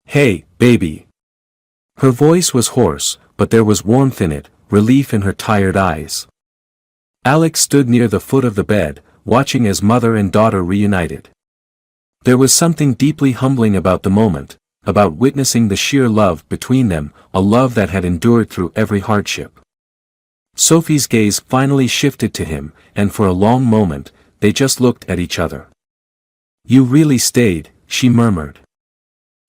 "Hey, baby." Her voice was hoarse, but there was warmth in it, relief in her tired eyes. Alex stood near the foot of the bed, watching as mother and daughter reunited. There was something deeply humbling about the moment, about witnessing the sheer love between them, a love that had endured through every hardship. Sophie's gaze finally shifted to him, and for a long moment, they just looked at each other. "You really stayed," she murmured.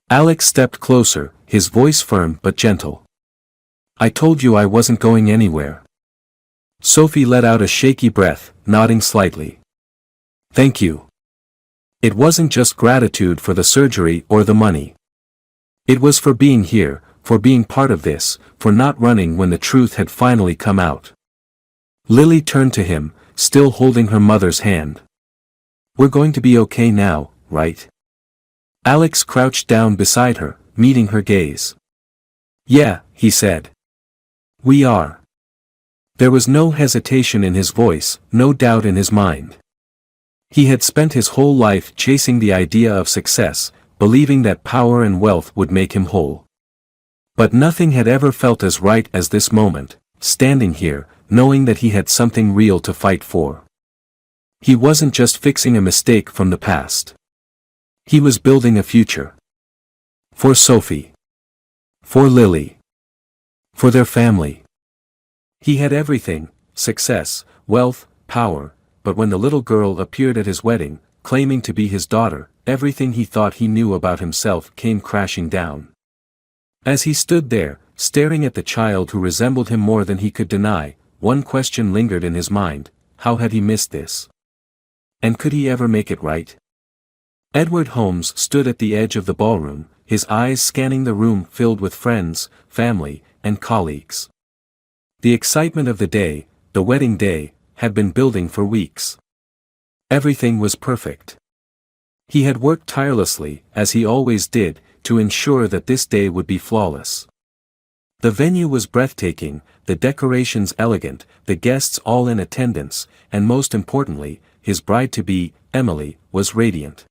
Alex stepped closer, his voice firm but gentle. "I told you I wasn't going anywhere." Sophie let out a shaky breath, nodding slightly. "Thank you." It wasn't just gratitude for the surgery or the money. It was for being here, for being part of this, for not running when the truth had finally come out. Lily turned to him, still holding her mother's hand. "We're going to be okay now, right?" Alex crouched down beside her, meeting her gaze. "Yeah," he said. "We are." There was no hesitation in his voice, no doubt in his mind. He had spent his whole life chasing the idea of success, believing that power and wealth would make him whole. But nothing had ever felt as right as this moment, standing here, knowing that he had something real to fight for. He wasn't just fixing a mistake from the past. He was building a future. For Sophie. For Lily. For their family. He had everything: success, wealth, power, but when the little girl appeared at his wedding, claiming to be his daughter, everything he thought he knew about himself came crashing down. As he stood there, staring at the child who resembled him more than he could deny, one question lingered in his mind: how had he missed this? And could he ever make it right? Edward Holmes stood at the edge of the ballroom, his eyes scanning the room filled with friends, family, and colleagues. The excitement of the day, the wedding day, had been building for weeks. Everything was perfect. He had worked tirelessly, as he always did, to ensure that this day would be flawless. The venue was breathtaking, the decorations elegant, the guests all in attendance, and most importantly, his bride-to-be, Emily, was radiant.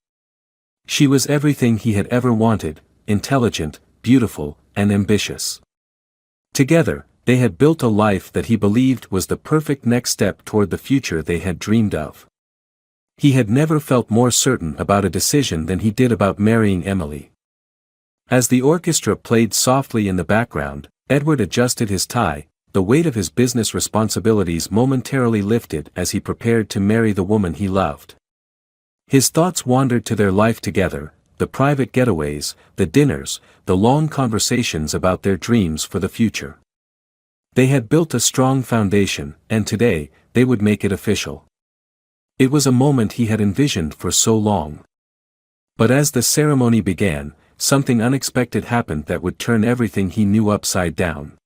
She was everything he had ever wanted: intelligent, beautiful, and ambitious. Together, they had built a life that he believed was the perfect next step toward the future they had dreamed of. He had never felt more certain about a decision than he did about marrying Emily. As the orchestra played softly in the background, Edward adjusted his tie, the weight of his business responsibilities momentarily lifted as he prepared to marry the woman he loved. His thoughts wandered to their life together, the private getaways, the dinners, the long conversations about their dreams for the future. They had built a strong foundation, and today, they would make it official. It was a moment he had envisioned for so long. But as the ceremony began, something unexpected happened that would turn everything he knew upside down.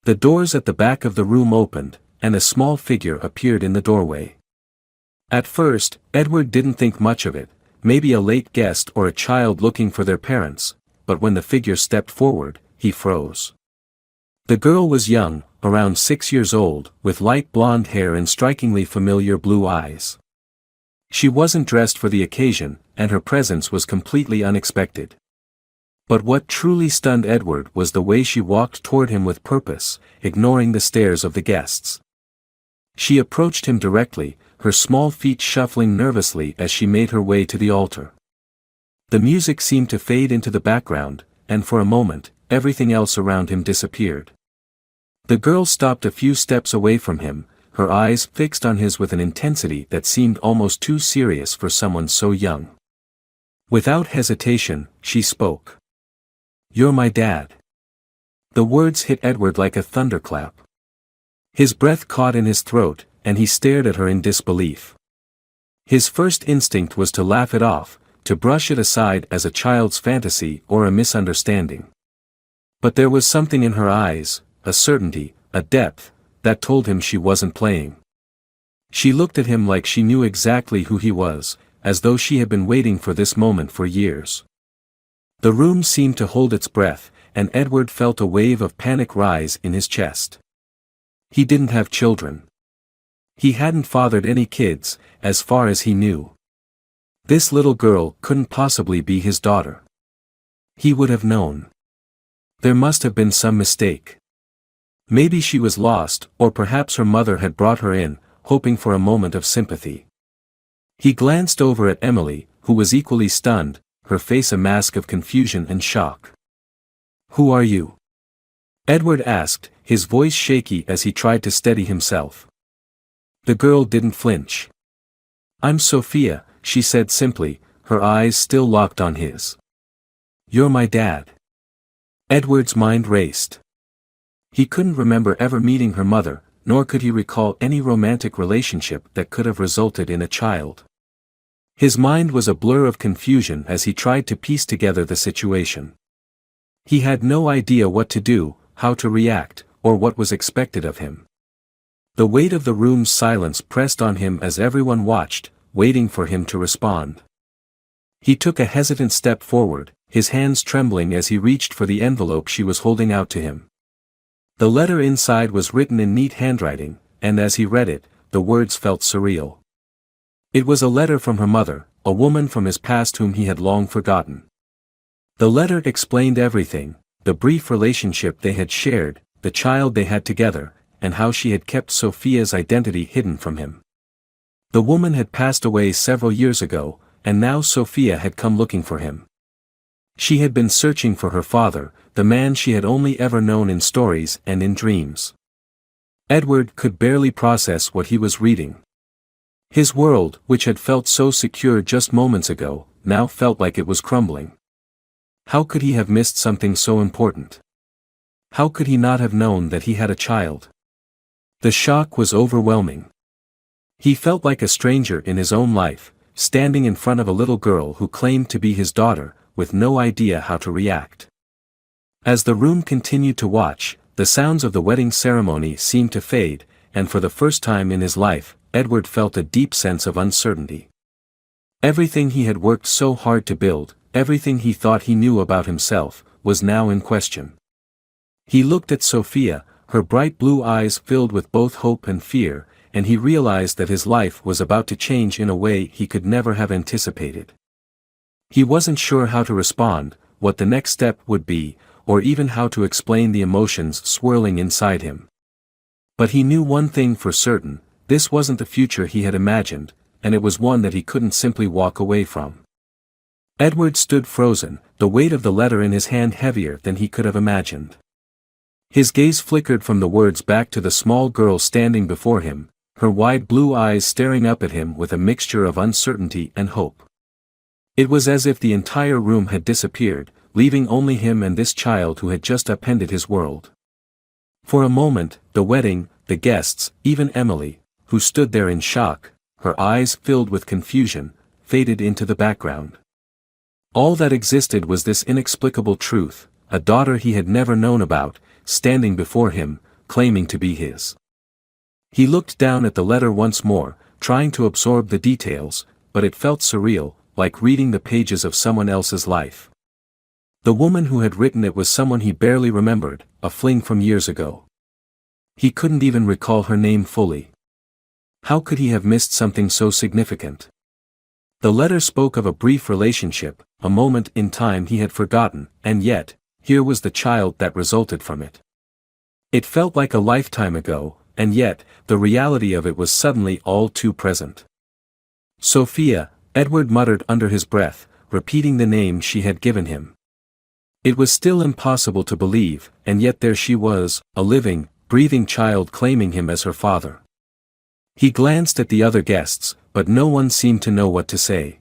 The doors at the back of the room opened, and a small figure appeared in the doorway. At first, Edward didn't think much of it, maybe a late guest or a child looking for their parents, but when the figure stepped forward, he froze. The girl was young, around 6 years old, with light blonde hair and strikingly familiar blue eyes. She wasn't dressed for the occasion, and her presence was completely unexpected. But what truly stunned Edward was the way she walked toward him with purpose, ignoring the stares of the guests. She approached him directly, her small feet shuffling nervously as she made her way to the altar. The music seemed to fade into the background, and for a moment, everything else around him disappeared. The girl stopped a few steps away from him, her eyes fixed on his with an intensity that seemed almost too serious for someone so young. Without hesitation, she spoke. "You're my dad." The words hit Edward like a thunderclap. His breath caught in his throat, and he stared at her in disbelief. His first instinct was to laugh it off, to brush it aside as a child's fantasy or a misunderstanding. But there was something in her eyes, a certainty, a depth, that told him she wasn't playing. She looked at him like she knew exactly who he was, as though she had been waiting for this moment for years. The room seemed to hold its breath, and Edward felt a wave of panic rise in his chest. He didn't have children. He hadn't fathered any kids, as far as he knew. This little girl couldn't possibly be his daughter. He would have known. There must have been some mistake. Maybe she was lost, or perhaps her mother had brought her in, hoping for a moment of sympathy. He glanced over at Emily, who was equally stunned, her face a mask of confusion and shock. "Who are you?" Edward asked, his voice shaky as he tried to steady himself. The girl didn't flinch. "I'm Sophia," she said simply, her eyes still locked on his. "You're my dad." Edward's mind raced. He couldn't remember ever meeting her mother, nor could he recall any romantic relationship that could have resulted in a child. His mind was a blur of confusion as he tried to piece together the situation. He had no idea what to do, how to react, or what was expected of him. The weight of the room's silence pressed on him as everyone watched, waiting for him to respond. He took a hesitant step forward, his hands trembling as he reached for the envelope she was holding out to him. The letter inside was written in neat handwriting, and as he read it, the words felt surreal. It was a letter from her mother, a woman from his past whom he had long forgotten. The letter explained everything: the brief relationship they had shared, the child they had together, and how she had kept Sophia's identity hidden from him. The woman had passed away several years ago, and now Sophia had come looking for him. She had been searching for her father, the man she had only ever known in stories and in dreams. Edward could barely process what he was reading. His world, which had felt so secure just moments ago, now felt like it was crumbling. How could he have missed something so important? How could he not have known that he had a child? The shock was overwhelming. He felt like a stranger in his own life, standing in front of a little girl who claimed to be his daughter, with no idea how to react. As the room continued to watch, the sounds of the wedding ceremony seemed to fade, and for the first time in his life, Edward felt a deep sense of uncertainty. Everything he had worked so hard to build, everything he thought he knew about himself, was now in question. He looked at Sophia, her bright blue eyes filled with both hope and fear, and he realized that his life was about to change in a way he could never have anticipated. He wasn't sure how to respond, what the next step would be, or even how to explain the emotions swirling inside him. But he knew one thing for certain: this wasn't the future he had imagined, and it was one that he couldn't simply walk away from. Edward stood frozen, the weight of the letter in his hand heavier than he could have imagined. His gaze flickered from the words back to the small girl standing before him, her wide blue eyes staring up at him with a mixture of uncertainty and hope. It was as if the entire room had disappeared, leaving only him and this child who had just upended his world. For a moment, the wedding, the guests, even Emily, who stood there in shock, her eyes filled with confusion, faded into the background. All that existed was this inexplicable truth: a daughter he had never known about, standing before him, claiming to be his. He looked down at the letter once more, trying to absorb the details, but it felt surreal, like reading the pages of someone else's life. The woman who had written it was someone he barely remembered, a fling from years ago. He couldn't even recall her name fully. How could he have missed something so significant? The letter spoke of a brief relationship, a moment in time he had forgotten, and yet, here was the child that resulted from it. It felt like a lifetime ago, and yet, the reality of it was suddenly all too present. Sophia, Edward muttered under his breath, repeating the name she had given him. It was still impossible to believe, and yet there she was, a living, breathing child claiming him as her father. He glanced at the other guests, but no one seemed to know what to say.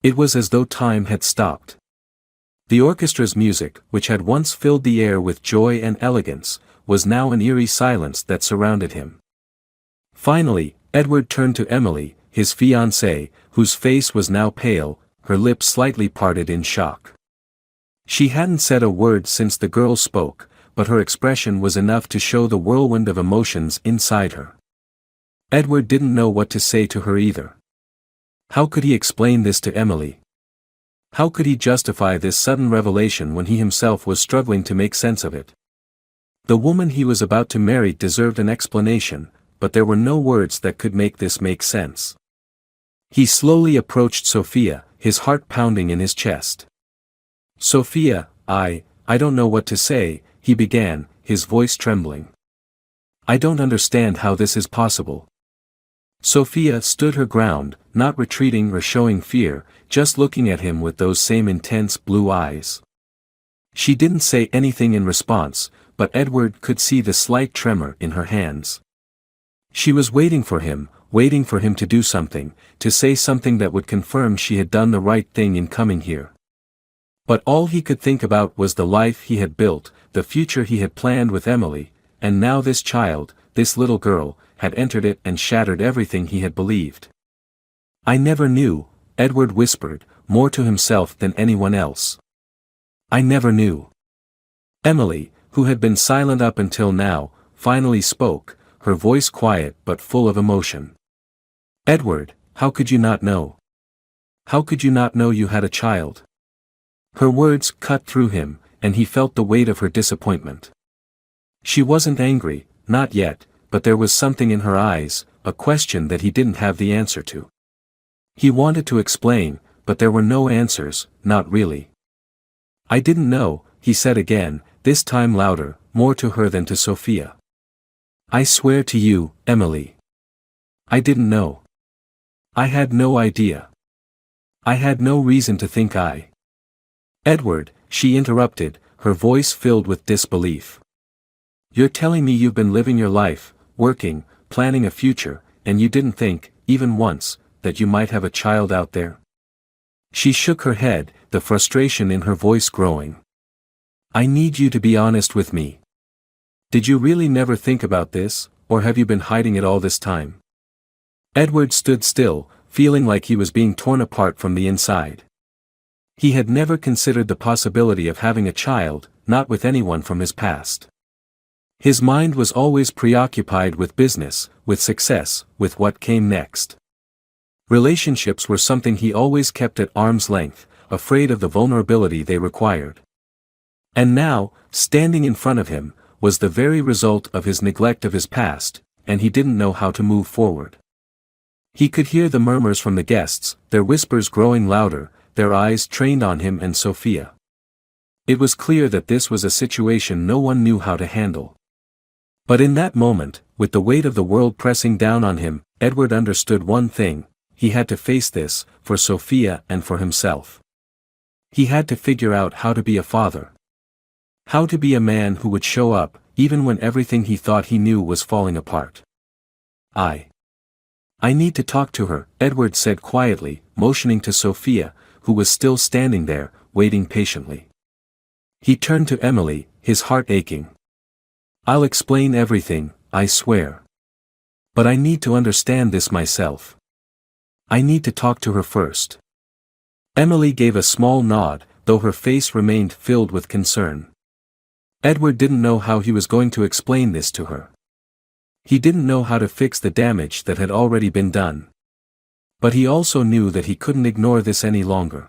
It was as though time had stopped. The orchestra's music, which had once filled the air with joy and elegance, was now an eerie silence that surrounded him. Finally, Edward turned to Emily, his fiancée, whose face was now pale, her lips slightly parted in shock. She hadn't said a word since the girl spoke, but her expression was enough to show the whirlwind of emotions inside her. Edward didn't know what to say to her either. How could he explain this to Emily? How could he justify this sudden revelation when he himself was struggling to make sense of it? The woman he was about to marry deserved an explanation, but there were no words that could make this make sense. He slowly approached Sophia, his heart pounding in his chest. "Sophia, I don't know what to say," he began, his voice trembling. "I don't understand how this is possible." Sophia stood her ground, not retreating or showing fear, just looking at him with those same intense blue eyes. She didn't say anything in response, but Edward could see the slight tremor in her hands. She was waiting for him to do something, to say something that would confirm she had done the right thing in coming here. But all he could think about was the life he had built, the future he had planned with Emily, and now this child, this little girl, had entered it and shattered everything he had believed. "I never knew," Edward whispered, more to himself than anyone else. "I never knew." Emily, who had been silent up until now, finally spoke, her voice quiet but full of emotion. "Edward, how could you not know? How could you not know you had a child?" Her words cut through him, and he felt the weight of her disappointment. She wasn't angry, not yet, but there was something in her eyes, a question that he didn't have the answer to. He wanted to explain, but there were no answers, not really. "I didn't know," he said again, this time louder, more to her than to Sophia. "I swear to you, Emily. I didn't know. I had no idea. I had no reason to think I—" "Edward," she interrupted, her voice filled with disbelief. You're telling me you've been living your life, working, planning a future, and you didn't think, even once, that you might have a child out there? She shook her head, the frustration in her voice growing. I need you to be honest with me. Did you really never think about this, or have you been hiding it all this time? Edward stood still, feeling like he was being torn apart from the inside. He had never considered the possibility of having a child, not with anyone from his past. His mind was always preoccupied with business, with success, with what came next. Relationships were something he always kept at arm's length, afraid of the vulnerability they required. And now, standing in front of him, was the very result of his neglect of his past, and he didn't know how to move forward. He could hear the murmurs from the guests, their whispers growing louder, their eyes trained on him and Sophia. It was clear that this was a situation no one knew how to handle. But in that moment, with the weight of the world pressing down on him, Edward understood one thing: he had to face this, for Sophia and for himself. He had to figure out how to be a father. How to be a man who would show up, even when everything he thought he knew was falling apart. I need to talk to her, Edward said quietly, motioning to Sophia, who was still standing there, waiting patiently. He turned to Emily, his heart aching. I'll explain everything, I swear. But I need to understand this myself. I need to talk to her first. Emily gave a small nod, though her face remained filled with concern. Edward didn't know how he was going to explain this to her. He didn't know how to fix the damage that had already been done. But he also knew that he couldn't ignore this any longer.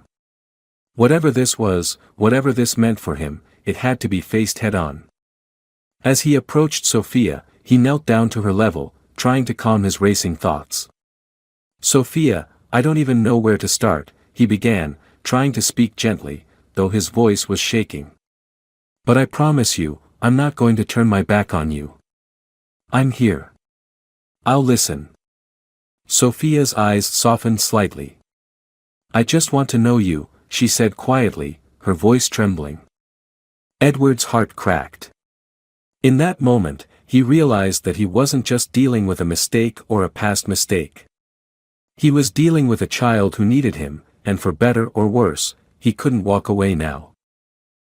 Whatever this was, whatever this meant for him, it had to be faced head-on. As he approached Sophia, he knelt down to her level, trying to calm his racing thoughts. Sophia, I don't even know where to start, he began, trying to speak gently, though his voice was shaking. But I promise you, I'm not going to turn my back on you. I'm here. I'll listen. Sophia's eyes softened slightly. I just want to know you, she said quietly, her voice trembling. Edward's heart cracked. In that moment, he realized that he wasn't just dealing with a mistake or a past mistake. He was dealing with a child who needed him, and for better or worse, he couldn't walk away now.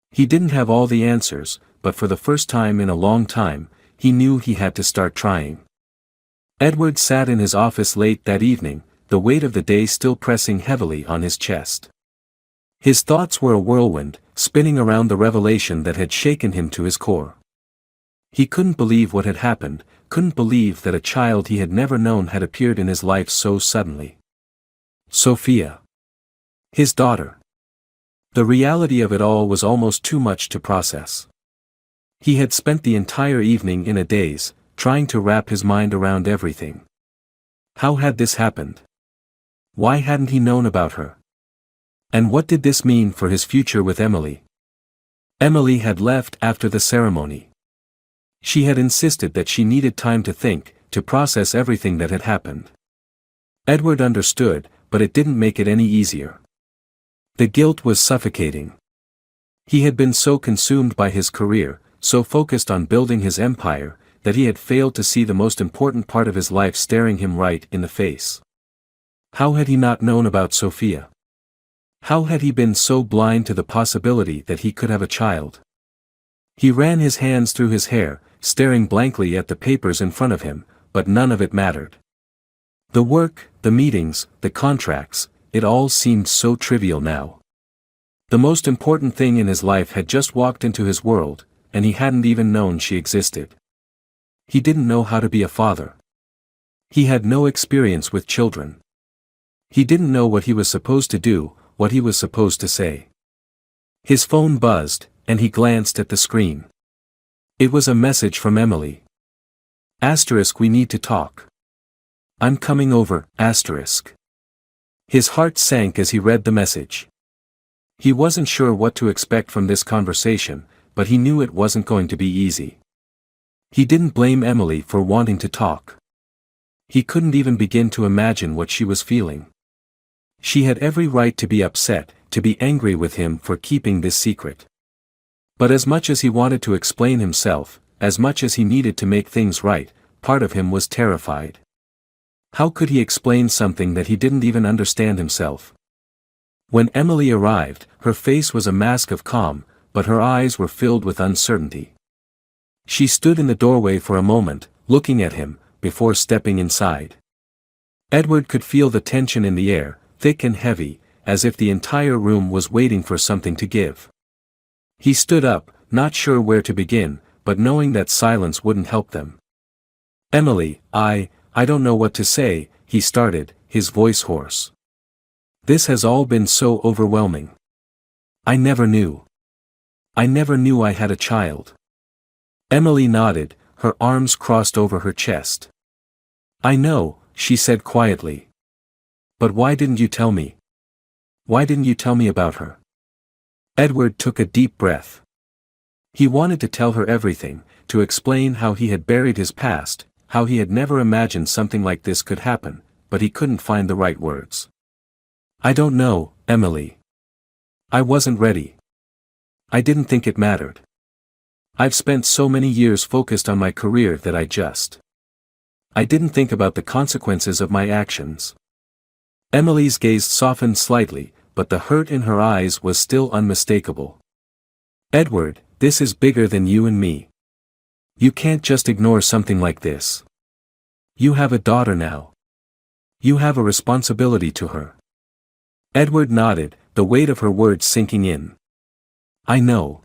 He didn't have all the answers, but for the first time in a long time, he knew he had to start trying. Edward sat in his office late that evening, the weight of the day still pressing heavily on his chest. His thoughts were a whirlwind, spinning around the revelation that had shaken him to his core. He couldn't believe what had happened, couldn't believe that a child he had never known had appeared in his life so suddenly. Sophia. His daughter. The reality of it all was almost too much to process. He had spent the entire evening in a daze, trying to wrap his mind around everything. How had this happened? Why hadn't he known about her? And what did this mean for his future with Emily? Emily had left after the ceremony. She had insisted that she needed time to think, to process everything that had happened. Edward understood, but it didn't make it any easier. The guilt was suffocating. He had been so consumed by his career, so focused on building his empire, that he had failed to see the most important part of his life staring him right in the face. How had he not known about Sophia? How had he been so blind to the possibility that he could have a child? He ran his hands through his hair, staring blankly at the papers in front of him, but none of it mattered. The work, the meetings, the contracts, it all seemed so trivial now. The most important thing in his life had just walked into his world, and he hadn't even known she existed. He didn't know how to be a father. He had no experience with children. He didn't know what he was supposed to do, what he was supposed to say. His phone buzzed, and he glanced at the screen. It was a message from Emily. Asterisk, we need to talk. I'm coming over, asterisk. His heart sank as he read the message. He wasn't sure what to expect from this conversation, but he knew it wasn't going to be easy. He didn't blame Emily for wanting to talk. He couldn't even begin to imagine what she was feeling. She had every right to be upset, to be angry with him for keeping this secret. But as much as he wanted to explain himself, as much as he needed to make things right, part of him was terrified. How could he explain something that he didn't even understand himself? When Emily arrived, her face was a mask of calm, but her eyes were filled with uncertainty. She stood in the doorway for a moment, looking at him, before stepping inside. Edward could feel the tension in the air, thick and heavy, as if the entire room was waiting for something to give. He stood up, not sure where to begin, but knowing that silence wouldn't help them. "Emily, I don't know what to say," he started, his voice hoarse. "This has all been so overwhelming. I never knew. I never knew I had a child." Emily nodded, her arms crossed over her chest. "I know," she said quietly. "But why didn't you tell me? Why didn't you tell me about her?" Edward took a deep breath. He wanted to tell her everything, to explain how he had buried his past, how he had never imagined something like this could happen, but he couldn't find the right words. "I don't know, Emily. I wasn't ready. I didn't think it mattered. I've spent so many years focused on my career that I didn't think about the consequences of my actions." Emily's gaze softened slightly, but the hurt in her eyes was still unmistakable. "Edward, this is bigger than you and me. You can't just ignore something like this. You have a daughter now. You have a responsibility to her." Edward nodded, the weight of her words sinking in. "I know.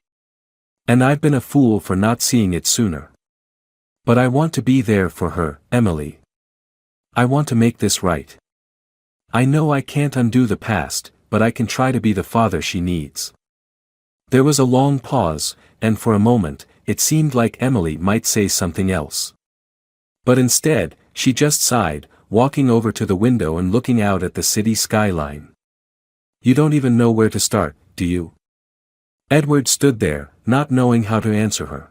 And I've been a fool for not seeing it sooner. But I want to be there for her, Emily. I want to make this right. I know I can't undo the past, but I can try to be the father she needs." There was a long pause, and for a moment, it seemed like Emily might say something else. But instead, she just sighed, walking over to the window and looking out at the city skyline. "You don't even know where to start, do you?" Edward stood there, not knowing how to answer her.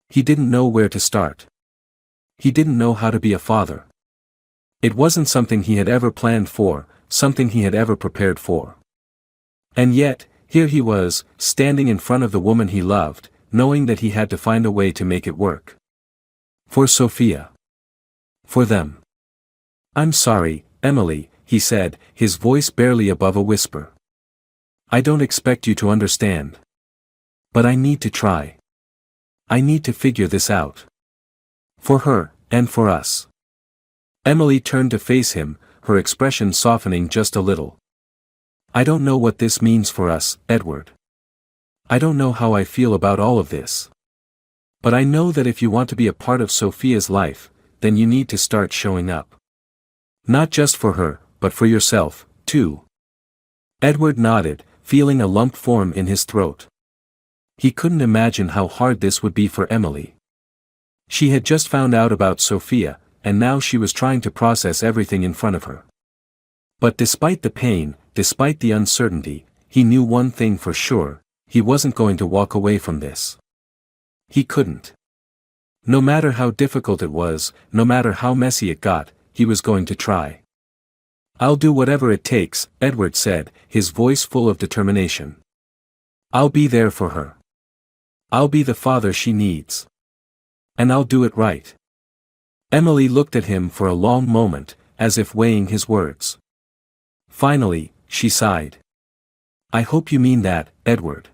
He didn't know where to start. He didn't know how to be a father. It wasn't something he had ever planned for, something he had ever prepared for. And yet, here he was, standing in front of the woman he loved, knowing that he had to find a way to make it work. For Sophia. For them. "I'm sorry, Emily," he said, his voice barely above a whisper. "I don't expect you to understand. But I need to try. I need to figure this out. For her, and for us." Emily turned to face him, her expression softening just a little. "I don't know what this means for us, Edward. I don't know how I feel about all of this. But I know that if you want to be a part of Sophia's life, then you need to start showing up. Not just for her, but for yourself, too." Edward nodded, feeling a lump form in his throat. He couldn't imagine how hard this would be for Emily. She had just found out about Sophia, and now she was trying to process everything in front of her. But despite the pain, despite the uncertainty, he knew one thing for sure: he wasn't going to walk away from this. He couldn't. No matter how difficult it was, no matter how messy it got, he was going to try. "I'll do whatever it takes," Edward said, his voice full of determination. "I'll be there for her. I'll be the father she needs. And I'll do it right." Emily looked at him for a long moment, as if weighing his words. Finally, she sighed. "I hope you mean that, Edward.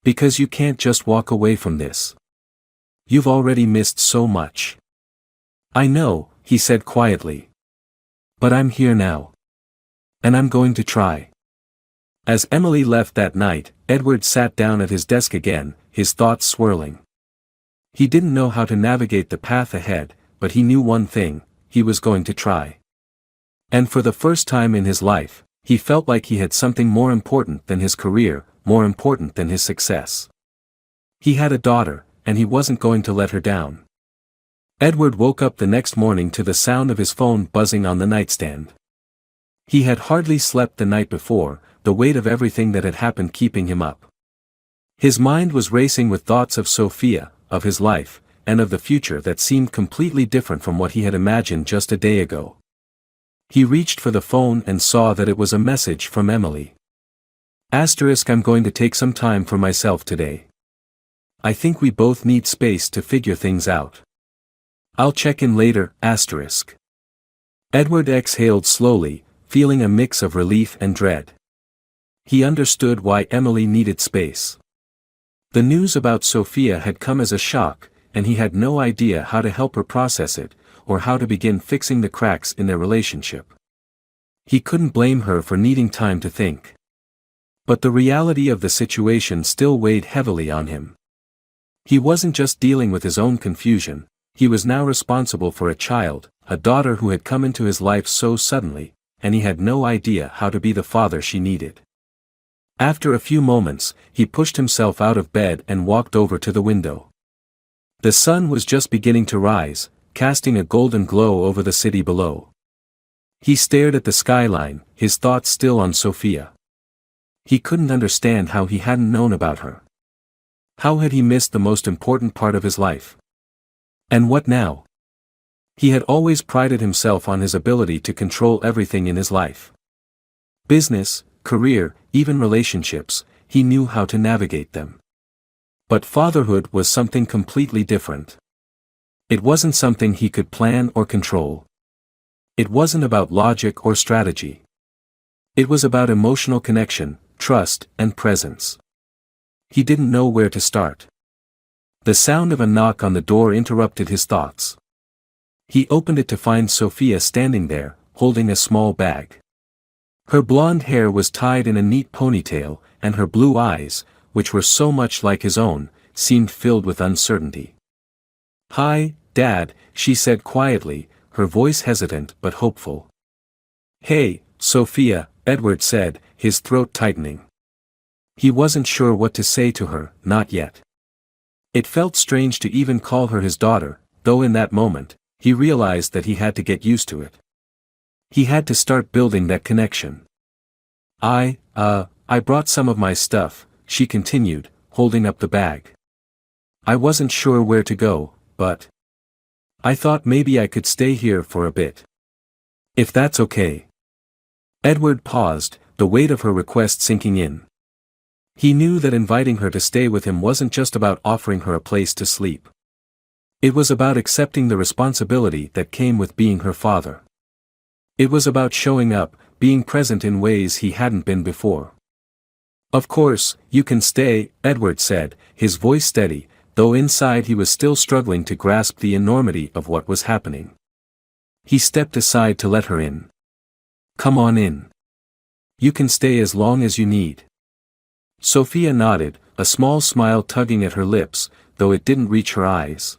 Because you can't just walk away from this. You've already missed so much." "I know," he said quietly. "But I'm here now. And I'm going to try." As Emily left that night, Edward sat down at his desk again, his thoughts swirling. He didn't know how to navigate the path ahead, but he knew one thing: he was going to try. And for the first time in his life, he felt like he had something more important than his career, more important than his success. He had a daughter, and he wasn't going to let her down. Edward woke up the next morning to the sound of his phone buzzing on the nightstand. He had hardly slept the night before, the weight of everything that had happened keeping him up. His mind was racing with thoughts of Sophia, of his life, and of the future that seemed completely different from what he had imagined just a day ago. He reached for the phone and saw that it was a message from Emily. "I'm going to take some time for myself today. I think we both need space to figure things out. I'll check in later, asterisk. Edward exhaled slowly, feeling a mix of relief and dread. He understood why Emily needed space. The news about Sophia had come as a shock, and he had no idea how to help her process it, or how to begin fixing the cracks in their relationship. He couldn't blame her for needing time to think. But the reality of the situation still weighed heavily on him. He wasn't just dealing with his own confusion, he was now responsible for a child, a daughter who had come into his life so suddenly, and he had no idea how to be the father she needed. After a few moments, he pushed himself out of bed and walked over to the window. The sun was just beginning to rise, casting a golden glow over the city below. He stared at the skyline, his thoughts still on Sophia. He couldn't understand how he hadn't known about her. How had he missed the most important part of his life? And what now? He had always prided himself on his ability to control everything in his life. Business, career, even relationships, he knew how to navigate them. But fatherhood was something completely different. It wasn't something he could plan or control. It wasn't about logic or strategy. It was about emotional connection, trust, and presence. He didn't know where to start. The sound of a knock on the door interrupted his thoughts. He opened it to find Sophia standing there, holding a small bag. Her blonde hair was tied in a neat ponytail, and her blue eyes, which were so much like his own, seemed filled with uncertainty. "Hi, Dad," she said quietly, her voice hesitant but hopeful. "Hey, Sophia," Edward said, his throat tightening. He wasn't sure what to say to her, not yet. It felt strange to even call her his daughter, though in that moment, he realized that he had to get used to it. He had to start building that connection. I brought some of my stuff," she continued, holding up the bag. "I wasn't sure where to go, but I thought maybe I could stay here for a bit. If that's okay." Edward paused, the weight of her request sinking in. He knew that inviting her to stay with him wasn't just about offering her a place to sleep. It was about accepting the responsibility that came with being her father. It was about showing up, being present in ways he hadn't been before. "Of course, you can stay," Edward said, his voice steady, though inside he was still struggling to grasp the enormity of what was happening. He stepped aside to let her in. "Come on in. You can stay as long as you need." Sophia nodded, a small smile tugging at her lips, though it didn't reach her eyes.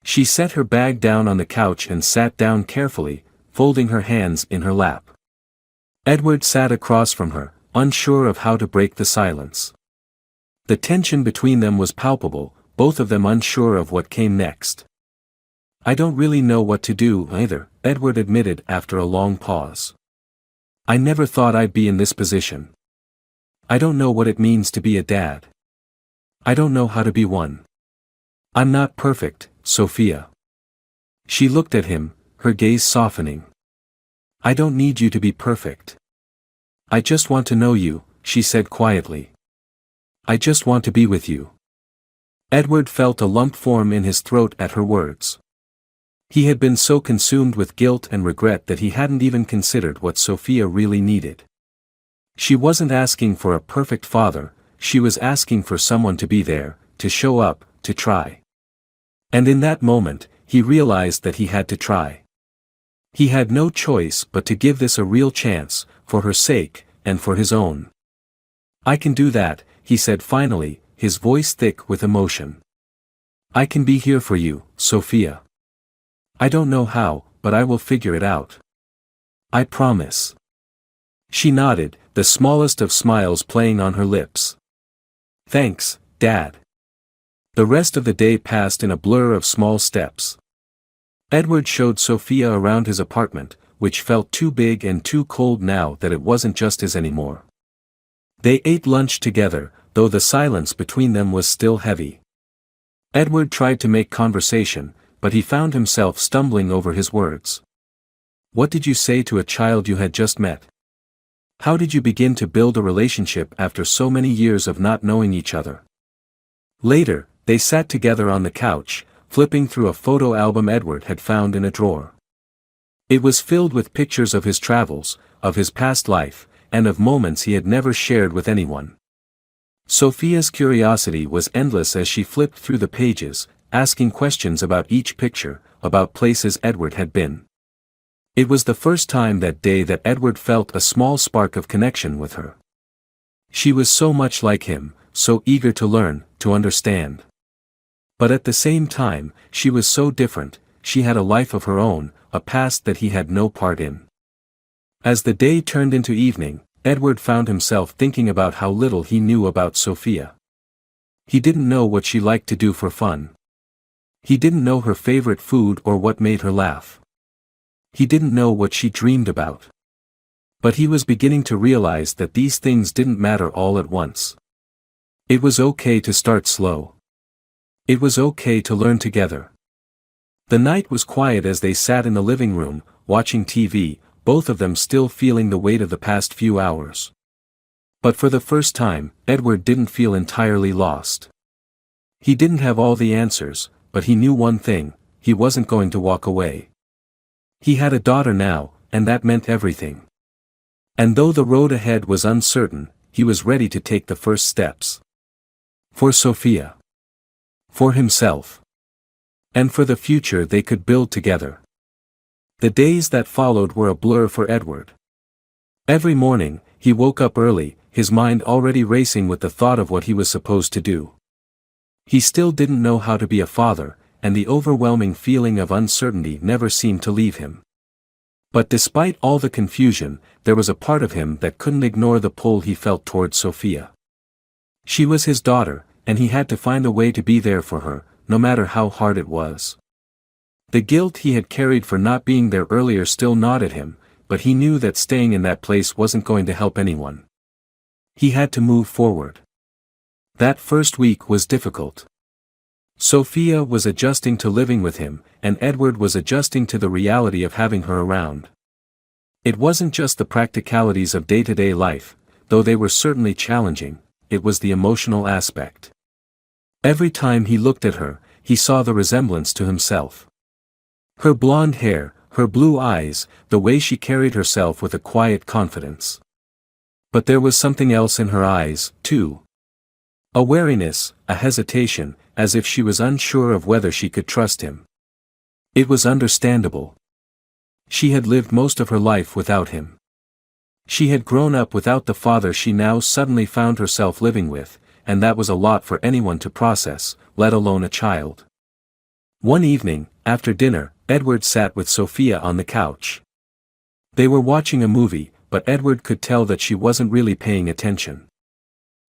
She set her bag down on the couch and sat down carefully, folding her hands in her lap. Edward sat across from her, unsure of how to break the silence. The tension between them was palpable, both of them unsure of what came next. "I don't really know what to do either," Edward admitted after a long pause. "I never thought I'd be in this position. I don't know what it means to be a dad. I don't know how to be one. I'm not perfect, Sophia." She looked at him, her gaze softening. "I don't need you to be perfect. I just want to know you," she said quietly. "I just want to be with you." Edward felt a lump form in his throat at her words. He had been so consumed with guilt and regret that he hadn't even considered what Sophia really needed. She wasn't asking for a perfect father, she was asking for someone to be there, to show up, to try. And in that moment, he realized that he had to try. He had no choice but to give this a real chance, for her sake, and for his own. "I can do that," he said finally, his voice thick with emotion. "I can be here for you, Sophia. I don't know how, but I will figure it out. I promise." She nodded, the smallest of smiles playing on her lips. "Thanks, Dad." The rest of the day passed in a blur of small steps. Edward showed Sophia around his apartment, which felt too big and too cold now that it wasn't just his anymore. They ate lunch together, though the silence between them was still heavy. Edward tried to make conversation, but he found himself stumbling over his words. "What did you say to a child you had just met? How did you begin to build a relationship after so many years of not knowing each other?" Later, they sat together on the couch, flipping through a photo album Edward had found in a drawer. It was filled with pictures of his travels, of his past life, and of moments he had never shared with anyone. Sophia's curiosity was endless as she flipped through the pages, asking questions about each picture, about places Edward had been. It was the first time that day that Edward felt a small spark of connection with her. She was so much like him, so eager to learn, to understand. But at the same time, she was so different. She had a life of her own, a past that he had no part in. As the day turned into evening, Edward found himself thinking about how little he knew about Sophia. He didn't know what she liked to do for fun. He didn't know her favorite food or what made her laugh. He didn't know what she dreamed about. But he was beginning to realize that these things didn't matter all at once. It was okay to start slow. It was okay to learn together. The night was quiet as they sat in the living room, watching TV, both of them still feeling the weight of the past few hours. But for the first time, Edward didn't feel entirely lost. He didn't have all the answers, but he knew one thing: he wasn't going to walk away. He had a daughter now, and that meant everything. And though the road ahead was uncertain, he was ready to take the first steps. For Sophia. For himself. And for the future they could build together. The days that followed were a blur for Edward. Every morning, he woke up early, his mind already racing with the thought of what he was supposed to do. He still didn't know how to be a father, and the overwhelming feeling of uncertainty never seemed to leave him. But despite all the confusion, there was a part of him that couldn't ignore the pull he felt towards Sophia. She was his daughter, and he had to find a way to be there for her, no matter how hard it was. The guilt he had carried for not being there earlier still gnawed at him, but he knew that staying in that place wasn't going to help anyone. He had to move forward. That first week was difficult. Sophia was adjusting to living with him, and Edward was adjusting to the reality of having her around. It wasn't just the practicalities of day-to-day life, though they were certainly challenging, it was the emotional aspect. Every time he looked at her, he saw the resemblance to himself. Her blonde hair, her blue eyes, the way she carried herself with a quiet confidence. But there was something else in her eyes, too. A wariness, a hesitation, as if she was unsure of whether she could trust him. It was understandable. She had lived most of her life without him. She had grown up without the father she now suddenly found herself living with, and that was a lot for anyone to process, let alone a child. One evening, after dinner, Edward sat with Sophia on the couch. They were watching a movie, but Edward could tell that she wasn't really paying attention.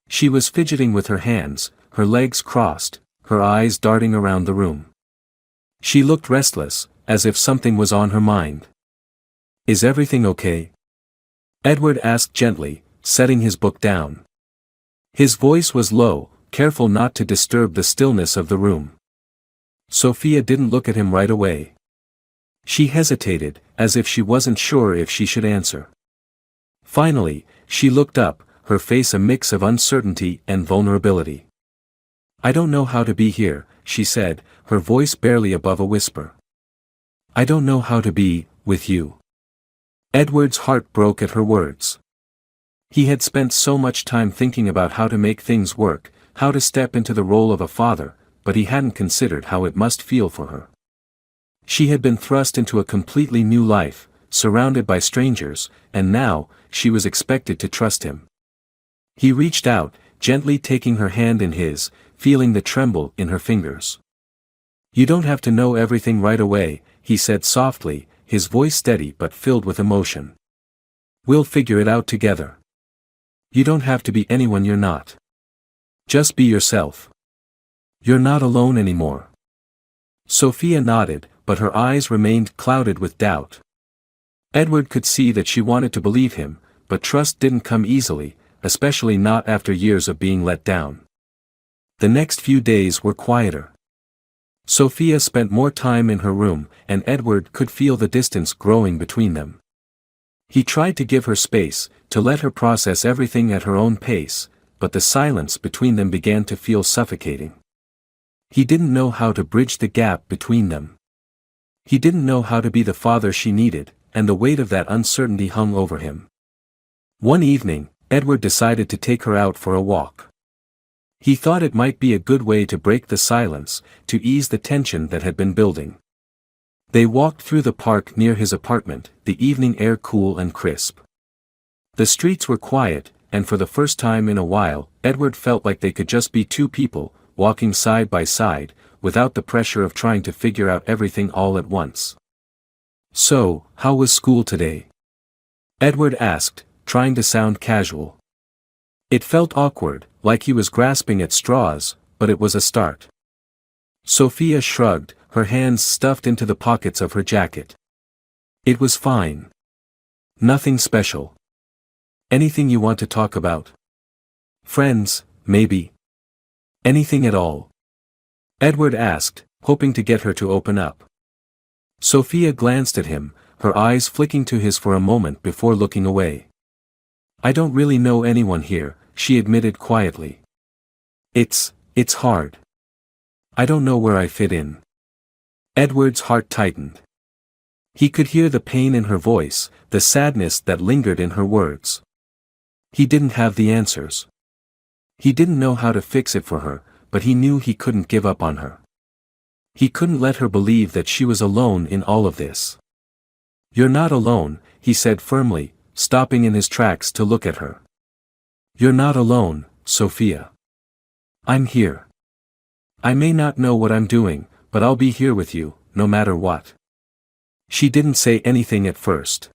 She was fidgeting with her hands, her legs crossed, her eyes darting around the room. She looked restless, as if something was on her mind. "Is everything okay?" Edward asked gently, setting his book down. His voice was low, careful not to disturb the stillness of the room. Sophia didn't look at him right away. She hesitated, as if she wasn't sure if she should answer. Finally, she looked up, her face a mix of uncertainty and vulnerability. "I don't know how to be here," she said, her voice barely above a whisper. "I don't know how to be, with you." Edward's heart broke at her words. He had spent so much time thinking about how to make things work, how to step into the role of a father, but he hadn't considered how it must feel for her. She had been thrust into a completely new life, surrounded by strangers, and now, she was expected to trust him. He reached out, gently taking her hand in his, feeling the tremble in her fingers. "You don't have to know everything right away," he said softly, his voice steady but filled with emotion. "We'll figure it out together. You don't have to be anyone you're not. Just be yourself. You're not alone anymore." Sophia nodded, but her eyes remained clouded with doubt. Edward could see that she wanted to believe him, but trust didn't come easily, especially not after years of being let down. The next few days were quieter. Sophia spent more time in her room, and Edward could feel the distance growing between them. He tried to give her space, to let her process everything at her own pace, but the silence between them began to feel suffocating. He didn't know how to bridge the gap between them. He didn't know how to be the father she needed, and the weight of that uncertainty hung over him. One evening, Edward decided to take her out for a walk. He thought it might be a good way to break the silence, to ease the tension that had been building. They walked through the park near his apartment, the evening air cool and crisp. The streets were quiet, and for the first time in a while, Edward felt like they could just be two people, walking side by side, without the pressure of trying to figure out everything all at once. "So, how was school today?" Edward asked, trying to sound casual. It felt awkward, like he was grasping at straws, but it was a start. Sophia shrugged, her hands stuffed into the pockets of her jacket. "It was fine. Nothing special. Anything you want to talk about? Friends, maybe? Anything at all?" Edward asked, hoping to get her to open up. Sophia glanced at him, her eyes flicking to his for a moment before looking away. "I don't really know anyone here," she admitted quietly. It's hard. I don't know where I fit in." Edward's heart tightened. He could hear the pain in her voice, the sadness that lingered in her words. He didn't have the answers. He didn't know how to fix it for her, but he knew he couldn't give up on her. He couldn't let her believe that she was alone in all of this. "You're not alone," he said firmly, stopping in his tracks to look at her. "You're not alone, Sophia. I'm here. I may not know what I'm doing, but I'll be here with you, no matter what." She didn't say anything at first.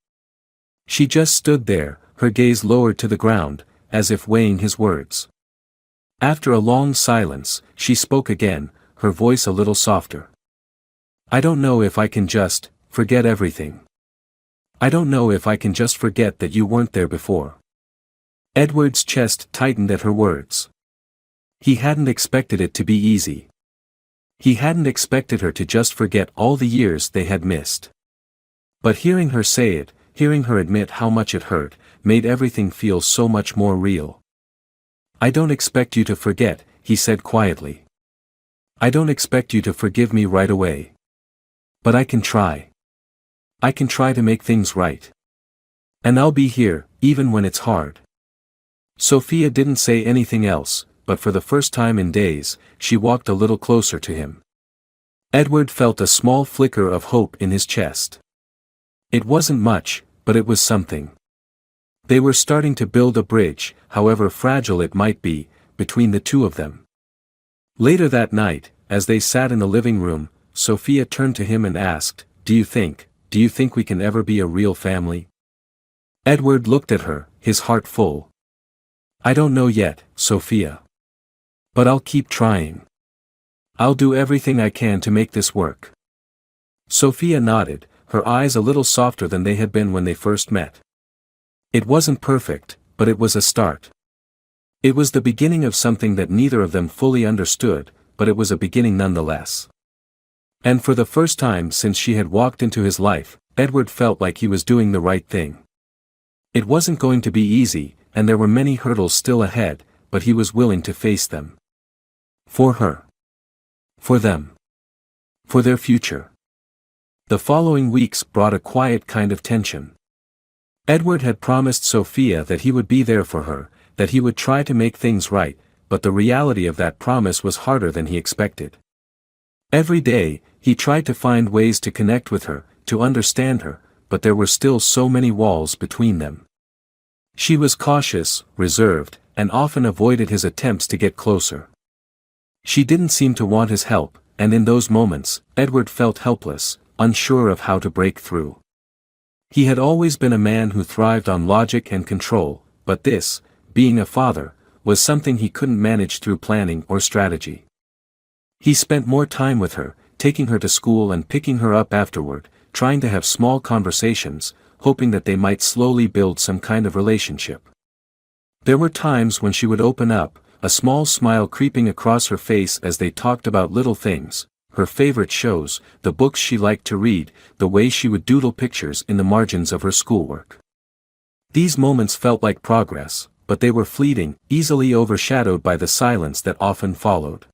She just stood there, her gaze lowered to the ground, as if weighing his words. After a long silence, she spoke again, her voice a little softer. "I don't know if I can just forget everything. I don't know if I can just forget that you weren't there before." Edward's chest tightened at her words. He hadn't expected it to be easy. He hadn't expected her to just forget all the years they had missed. But hearing her say it, hearing her admit how much it hurt, made everything feel so much more real. "I don't expect you to forget," he said quietly. "I don't expect you to forgive me right away. But I can try. I can try to make things right. And I'll be here, even when it's hard." Sophia didn't say anything else, but for the first time in days, she walked a little closer to him. Edward felt a small flicker of hope in his chest. It wasn't much, but it was something. They were starting to build a bridge, however fragile it might be, between the two of them. Later that night, as they sat in the living room, Sophia turned to him and asked, Do you think we can ever be a real family?" Edward looked at her, his heart full. "I don't know yet, Sophia. But I'll keep trying. I'll do everything I can to make this work." Sophia nodded, her eyes a little softer than they had been when they first met. It wasn't perfect, but it was a start. It was the beginning of something that neither of them fully understood, but it was a beginning nonetheless. And for the first time since she had walked into his life, Edward felt like he was doing the right thing. It wasn't going to be easy, and there were many hurdles still ahead, but he was willing to face them. For her. For them. For their future. The following weeks brought a quiet kind of tension. Edward had promised Sophia that he would be there for her, that he would try to make things right, but the reality of that promise was harder than he expected. Every day, he tried to find ways to connect with her, to understand her, but there were still so many walls between them. She was cautious, reserved, and often avoided his attempts to get closer. She didn't seem to want his help, and in those moments, Edward felt helpless, unsure of how to break through. He had always been a man who thrived on logic and control, but this, being a father, was something he couldn't manage through planning or strategy. He spent more time with her, taking her to school and picking her up afterward, trying to have small conversations, hoping that they might slowly build some kind of relationship. There were times when she would open up, a small smile creeping across her face as they talked about little things, her favorite shows, the books she liked to read, the way she would doodle pictures in the margins of her schoolwork. These moments felt like progress, but they were fleeting, easily overshadowed by the silence that often followed.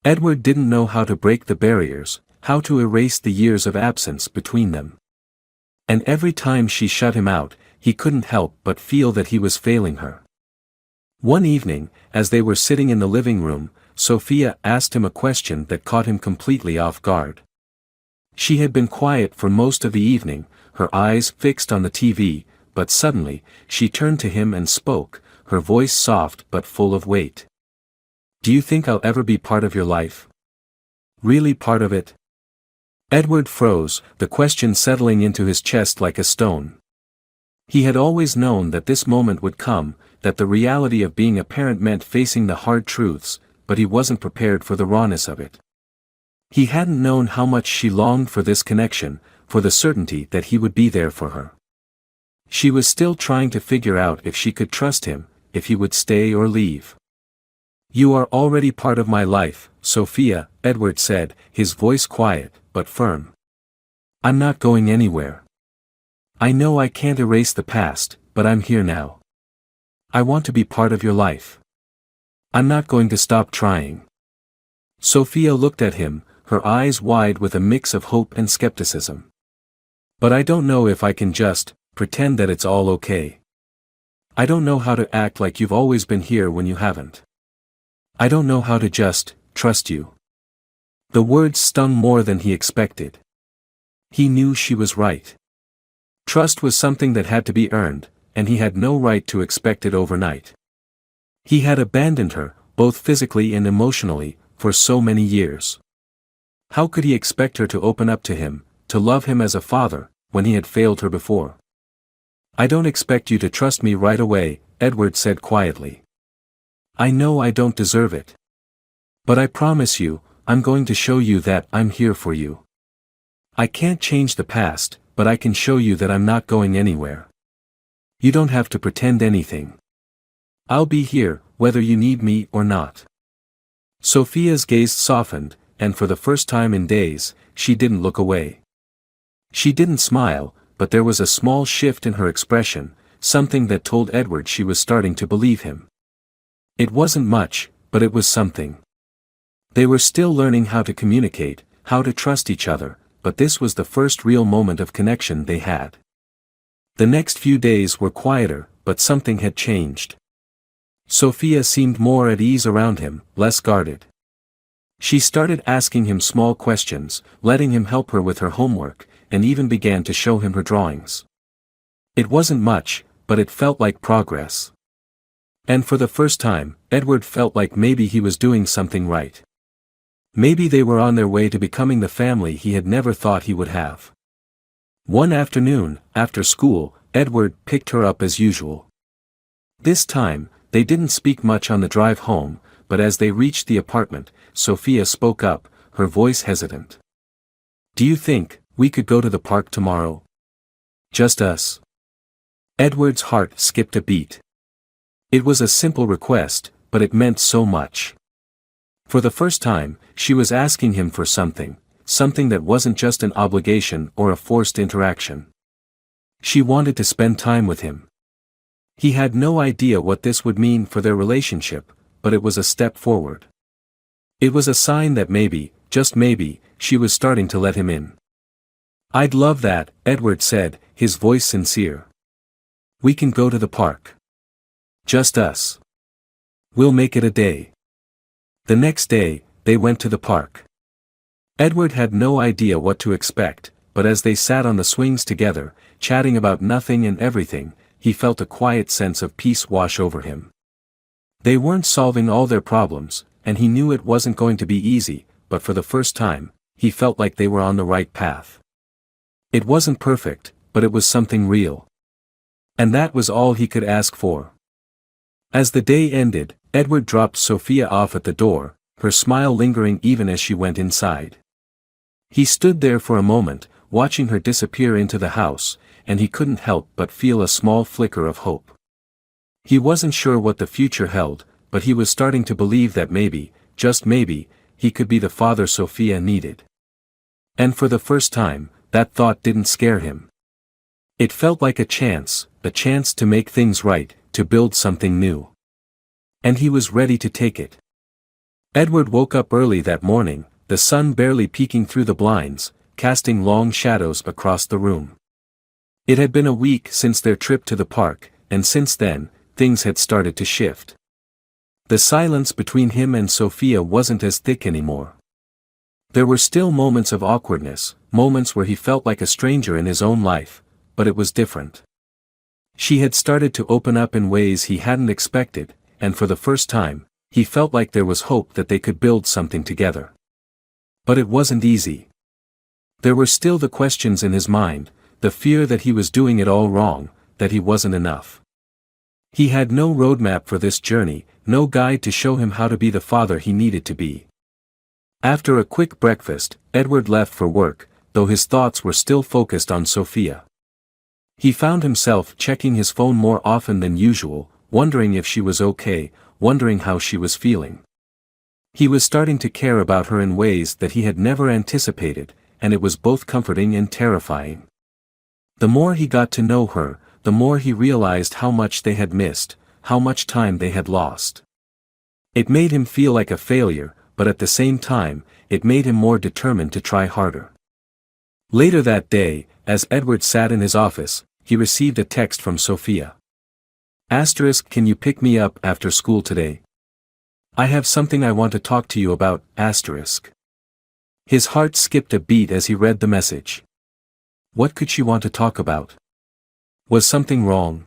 Edward didn't know how to break the barriers, how to erase the years of absence between them. And every time she shut him out, he couldn't help but feel that he was failing her. One evening, as they were sitting in the living room, Sophia asked him a question that caught him completely off guard. She had been quiet for most of the evening, her eyes fixed on the TV, but suddenly, she turned to him and spoke, her voice soft but full of weight. "Do you think I'll ever be part of your life? Really part of it?" Edward froze, the question settling into his chest like a stone. He had always known that this moment would come, that the reality of being a parent meant facing the hard truths, but he wasn't prepared for the rawness of it. He hadn't known how much she longed for this connection, for the certainty that he would be there for her. She was still trying to figure out if she could trust him, if he would stay or leave. "You are already part of my life, Sophia," Edward said, his voice quiet, but firm. "I'm not going anywhere. I know I can't erase the past, but I'm here now. I want to be part of your life. I'm not going to stop trying." Sophia looked at him, her eyes wide with a mix of hope and skepticism. "But I don't know if I can just pretend that it's all okay. I don't know how to act like you've always been here when you haven't. I don't know how to just trust you." The words stung more than he expected. He knew she was right. Trust was something that had to be earned, and he had no right to expect it overnight. He had abandoned her, both physically and emotionally, for so many years. How could he expect her to open up to him, to love him as a father, when he had failed her before? "I don't expect you to trust me right away," Edward said quietly. "I know I don't deserve it. But I promise you, I'm going to show you that I'm here for you. I can't change the past, but I can show you that I'm not going anywhere. You don't have to pretend anything. I'll be here, whether you need me or not." Sophia's gaze softened, and for the first time in days, she didn't look away. She didn't smile, but there was a small shift in her expression, something that told Edward she was starting to believe him. It wasn't much, but it was something. They were still learning how to communicate, how to trust each other, but this was the first real moment of connection they had. The next few days were quieter, but something had changed. Sophia seemed more at ease around him, less guarded. She started asking him small questions, letting him help her with her homework, and even began to show him her drawings. It wasn't much, but it felt like progress. And for the first time, Edward felt like maybe he was doing something right. Maybe they were on their way to becoming the family he had never thought he would have. One afternoon, after school, Edward picked her up as usual. This time, they didn't speak much on the drive home, but as they reached the apartment, Sophia spoke up, her voice hesitant. "Do you think we could go to the park tomorrow? Just us?" Edward's heart skipped a beat. It was a simple request, but it meant so much. For the first time, she was asking him for something that wasn't just an obligation or a forced interaction. She wanted to spend time with him. He had no idea what this would mean for their relationship, but it was a step forward. It was a sign that maybe, just maybe, she was starting to let him in. "I'd love that," Edward said, his voice sincere. "We can go to the park. Just us. We'll make it a day." The next day, they went to the park. Edward had no idea what to expect, but as they sat on the swings together, chatting about nothing and everything, he felt a quiet sense of peace wash over him. They weren't solving all their problems, and he knew it wasn't going to be easy, but for the first time, he felt like they were on the right path. It wasn't perfect, but it was something real. And that was all he could ask for. As the day ended, Edward dropped Sophia off at the door, her smile lingering even as she went inside. He stood there for a moment, watching her disappear into the house, and he couldn't help but feel a small flicker of hope. He wasn't sure what the future held, but he was starting to believe that maybe, just maybe, he could be the father Sophia needed. And for the first time, that thought didn't scare him. It felt like a chance to make things right, to build something new. And he was ready to take it. Edward woke up early that morning, the sun barely peeking through the blinds, casting long shadows across the room. It had been a week since their trip to the park, and since then, things had started to shift. The silence between him and Sophia wasn't as thick anymore. There were still moments of awkwardness, moments where he felt like a stranger in his own life, but it was different. She had started to open up in ways he hadn't expected, and for the first time, he felt like there was hope that they could build something together. But it wasn't easy. There were still the questions in his mind, the fear that he was doing it all wrong, that he wasn't enough. He had no roadmap for this journey, no guide to show him how to be the father he needed to be. After a quick breakfast, Edward left for work, though his thoughts were still focused on Sophia. He found himself checking his phone more often than usual, wondering if she was okay, wondering how she was feeling. He was starting to care about her in ways that he had never anticipated, and it was both comforting and terrifying. The more he got to know her, the more he realized how much they had missed, how much time they had lost. It made him feel like a failure, but at the same time, it made him more determined to try harder. Later that day, as Edward sat in his office, he received a text from Sophia. *, can you pick me up after school today? I have something I want to talk to you about, *. His heart skipped a beat as he read the message. What could she want to talk about? Was something wrong?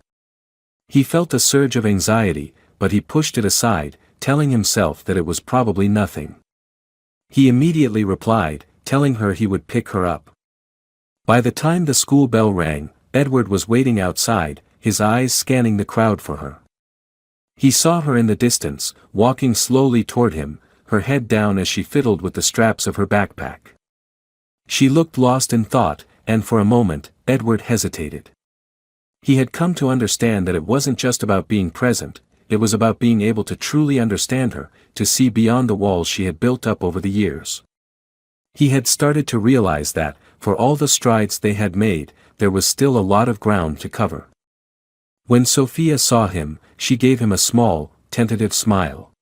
He felt a surge of anxiety, but he pushed it aside, telling himself that it was probably nothing. He immediately replied, telling her he would pick her up. By the time the school bell rang, Edward was waiting outside, his eyes scanning the crowd for her. He saw her in the distance, walking slowly toward him, her head down as she fiddled with the straps of her backpack. She looked lost in thought, and for a moment, Edward hesitated. He had come to understand that it wasn't just about being present, it was about being able to truly understand her, to see beyond the walls she had built up over the years. He had started to realize that, for all the strides they had made, there was still a lot of ground to cover. When Sophia saw him, she gave him a small, tentative smile.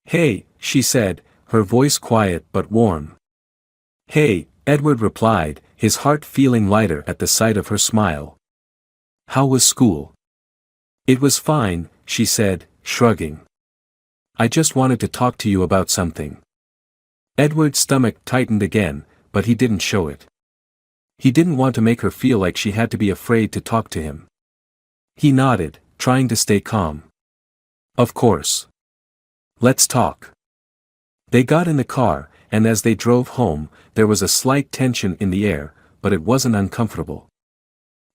"Hey," she said, her voice quiet but warm. "Hey," Edward replied, his heart feeling lighter at the sight of her smile. "How was school?" "It was fine," she said, shrugging. "I just wanted to talk to you about something." Edward's stomach tightened again, but he didn't show it. He didn't want to make her feel like she had to be afraid to talk to him. He nodded, trying to stay calm. "Of course. Let's talk." They got in the car, and as they drove home, there was a slight tension in the air, but it wasn't uncomfortable.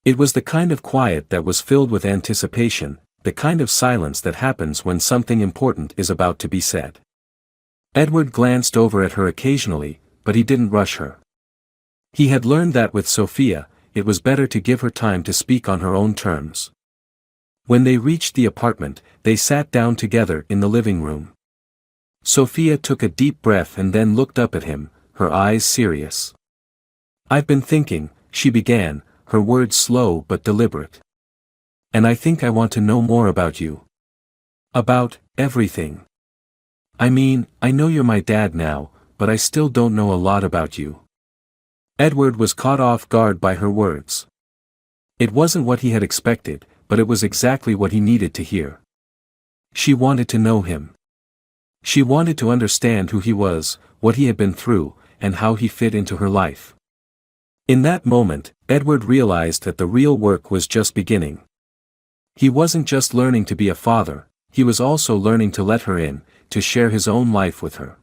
It was the kind of quiet that was filled with anticipation, the kind of silence that happens when something important is about to be said. Edward glanced over at her occasionally, but he didn't rush her. He had learned that with Sophia, it was better to give her time to speak on her own terms. When they reached the apartment, they sat down together in the living room. Sophia took a deep breath and then looked up at him, her eyes serious. "I've been thinking," she began, her words slow but deliberate. "And I think I want to know more about you. About everything. I mean, I know you're my dad now, but I still don't know a lot about you." Edward was caught off guard by her words. It wasn't what he had expected, but it was exactly what he needed to hear. She wanted to know him. She wanted to understand who he was, what he had been through, and how he fit into her life. In that moment, Edward realized that the real work was just beginning. He wasn't just learning to be a father, he was also learning to let her in, to share his own life with her.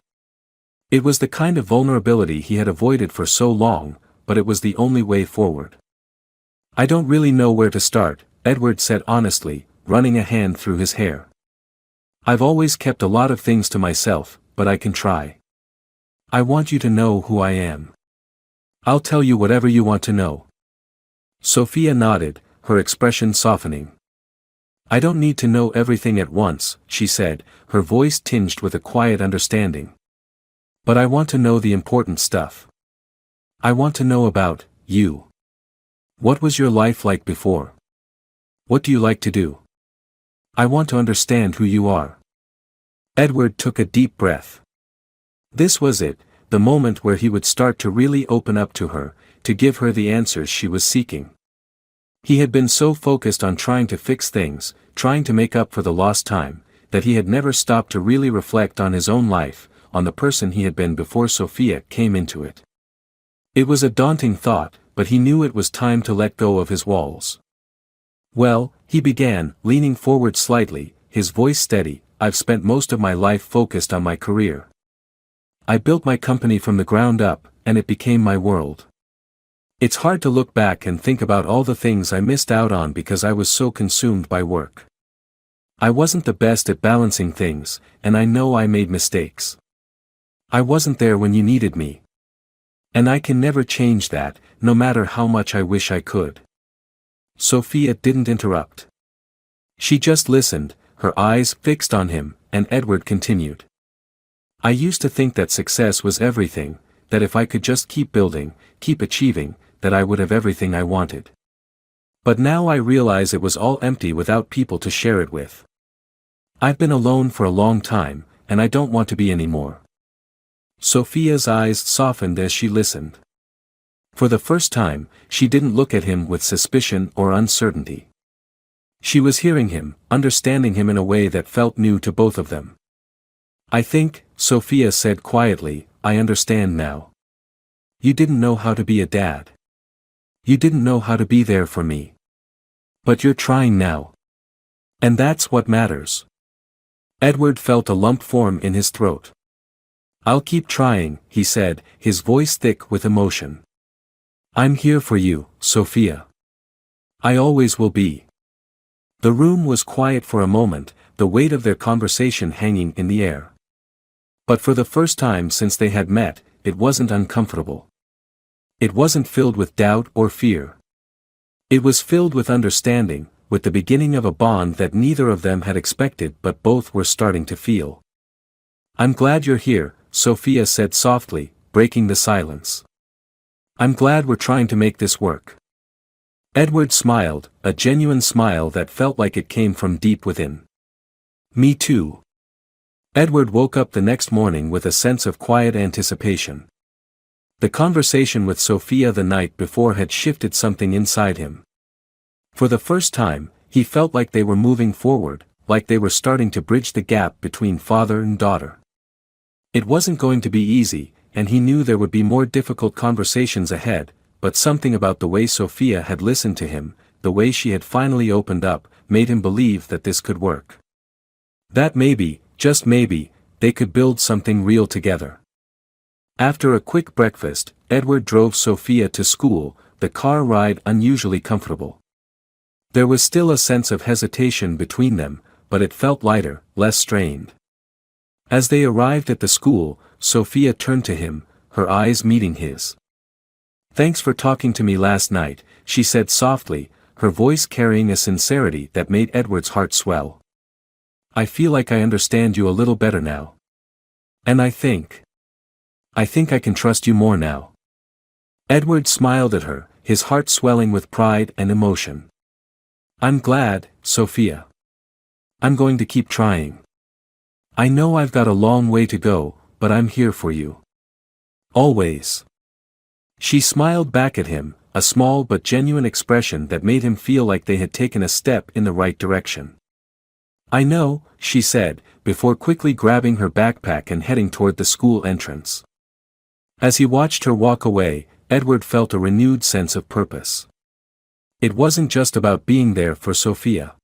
It was the kind of vulnerability he had avoided for so long, but it was the only way forward. "I don't really know where to start," Edward said honestly, running a hand through his hair. "I've always kept a lot of things to myself, but I can try. I want you to know who I am. I'll tell you whatever you want to know." Sophia nodded, her expression softening. "I don't need to know everything at once," she said, her voice tinged with a quiet understanding. "But I want to know the important stuff. I want to know about you. What was your life like before? What do you like to do? I want to understand who you are." Edward took a deep breath. This was it, the moment where he would start to really open up to her, to give her the answers she was seeking. He had been so focused on trying to fix things, trying to make up for the lost time, that he had never stopped to really reflect on his own life, on the person he had been before Sophia came into it. It was a daunting thought, but he knew it was time to let go of his walls. Well, he began, leaning forward slightly, his voice steady, I've spent most of my life focused on my career. I built my company from the ground up, and it became my world. It's hard to look back and think about all the things I missed out on because I was so consumed by work. I wasn't the best at balancing things, and I know I made mistakes. I wasn't there when you needed me. And I can never change that, no matter how much I wish I could. Sophia didn't interrupt. She just listened, her eyes fixed on him, and Edward continued. I used to think that success was everything, that if I could just keep building, keep achieving, that I would have everything I wanted. But now I realize it was all empty without people to share it with. I've been alone for a long time, and I don't want to be anymore. Sophia's eyes softened as she listened. For the first time, she didn't look at him with suspicion or uncertainty. She was hearing him, understanding him in a way that felt new to both of them. I think, Sophia said quietly, I understand now. You didn't know how to be a dad. You didn't know how to be there for me. But you're trying now. And that's what matters. Edward felt a lump form in his throat. I'll keep trying, he said, his voice thick with emotion. I'm here for you, Sophia. I always will be. The room was quiet for a moment, the weight of their conversation hanging in the air. But for the first time since they had met, it wasn't uncomfortable. It wasn't filled with doubt or fear. It was filled with understanding, with the beginning of a bond that neither of them had expected but both were starting to feel. I'm glad you're here, Sophia said softly, breaking the silence. I'm glad we're trying to make this work. Edward smiled, a genuine smile that felt like it came from deep within. Me too. Edward woke up the next morning with a sense of quiet anticipation. The conversation with Sophia the night before had shifted something inside him. For the first time, he felt like they were moving forward, like they were starting to bridge the gap between father and daughter. It wasn't going to be easy, and he knew there would be more difficult conversations ahead, but something about the way Sophia had listened to him, the way she had finally opened up, made him believe that this could work. That maybe, just maybe, they could build something real together. After a quick breakfast, Edward drove Sophia to school, the car ride unusually comfortable. There was still a sense of hesitation between them, but it felt lighter, less strained. As they arrived at the school, Sophia turned to him, her eyes meeting his. Thanks for talking to me last night, she said softly, her voice carrying a sincerity that made Edward's heart swell. I feel like I understand you a little better now. And I think I can trust you more now. Edward smiled at her, his heart swelling with pride and emotion. I'm glad, Sophia. I'm going to keep trying. I know I've got a long way to go, but I'm here for you. Always. She smiled back at him, a small but genuine expression that made him feel like they had taken a step in the right direction. I know, she said, before quickly grabbing her backpack and heading toward the school entrance. As he watched her walk away, Edward felt a renewed sense of purpose. It wasn't just about being there for Sophia.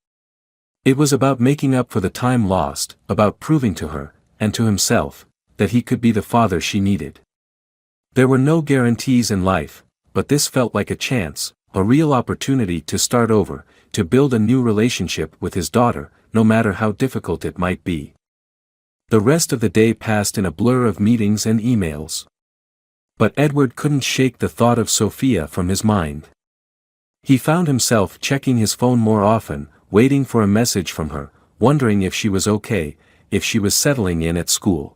It was about making up for the time lost, about proving to her, and to himself, that he could be the father she needed. There were no guarantees in life, but this felt like a chance, a real opportunity to start over, to build a new relationship with his daughter, no matter how difficult it might be. The rest of the day passed in a blur of meetings and emails. But Edward couldn't shake the thought of Sophia from his mind. He found himself checking his phone more often, waiting for a message from her, wondering if she was okay, if she was settling in at school.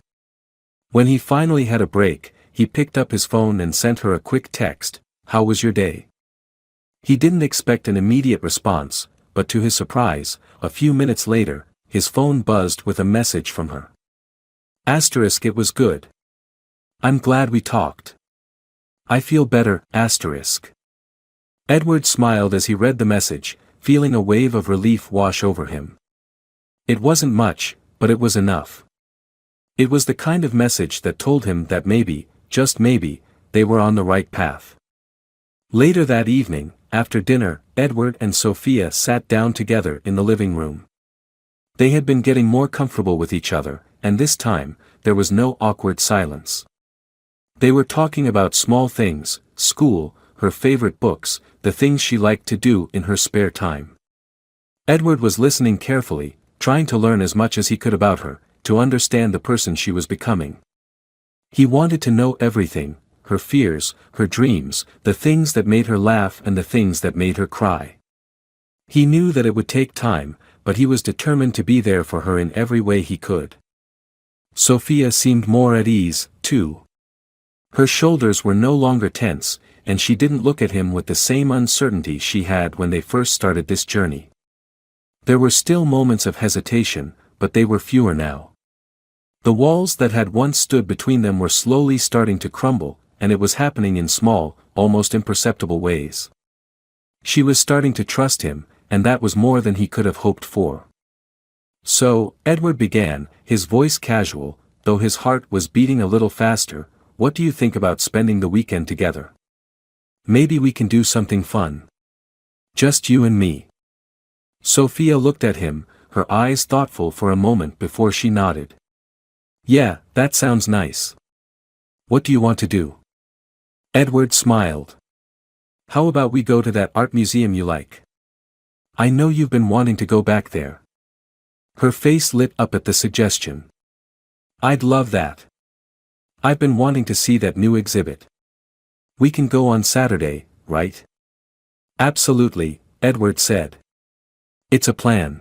When he finally had a break, he picked up his phone and sent her a quick text, "How was your day?" He didn't expect an immediate response, but to his surprise, a few minutes later, his phone buzzed with a message from her. Asterisk it was good. I'm glad we talked. I feel better, asterisk. Edward smiled as he read the message, feeling a wave of relief wash over him. It wasn't much, but it was enough. It was the kind of message that told him that maybe, just maybe, they were on the right path. Later that evening, after dinner, Edward and Sophia sat down together in the living room. They had been getting more comfortable with each other, and this time, there was no awkward silence. They were talking about small things, school, her favorite books, the things she liked to do in her spare time. Edward was listening carefully, trying to learn as much as he could about her, to understand the person she was becoming. He wanted to know everything, her fears, her dreams, the things that made her laugh and the things that made her cry. He knew that it would take time, but he was determined to be there for her in every way he could. Sophia seemed more at ease, too. Her shoulders were no longer tense, and she didn't look at him with the same uncertainty she had when they first started this journey. There were still moments of hesitation, but they were fewer now. The walls that had once stood between them were slowly starting to crumble, and it was happening in small, almost imperceptible ways. She was starting to trust him, and that was more than he could have hoped for. So, Edward began, his voice casual, though his heart was beating a little faster. What do you think about spending the weekend together? Maybe we can do something fun. Just you and me. Sophia looked at him, her eyes thoughtful for a moment before she nodded. Yeah, that sounds nice. What do you want to do? Edward smiled. How about we go to that art museum you like? I know you've been wanting to go back there. Her face lit up at the suggestion. I'd love that. I've been wanting to see that new exhibit. We can go on Saturday, right? Absolutely, Edward said. It's a plan.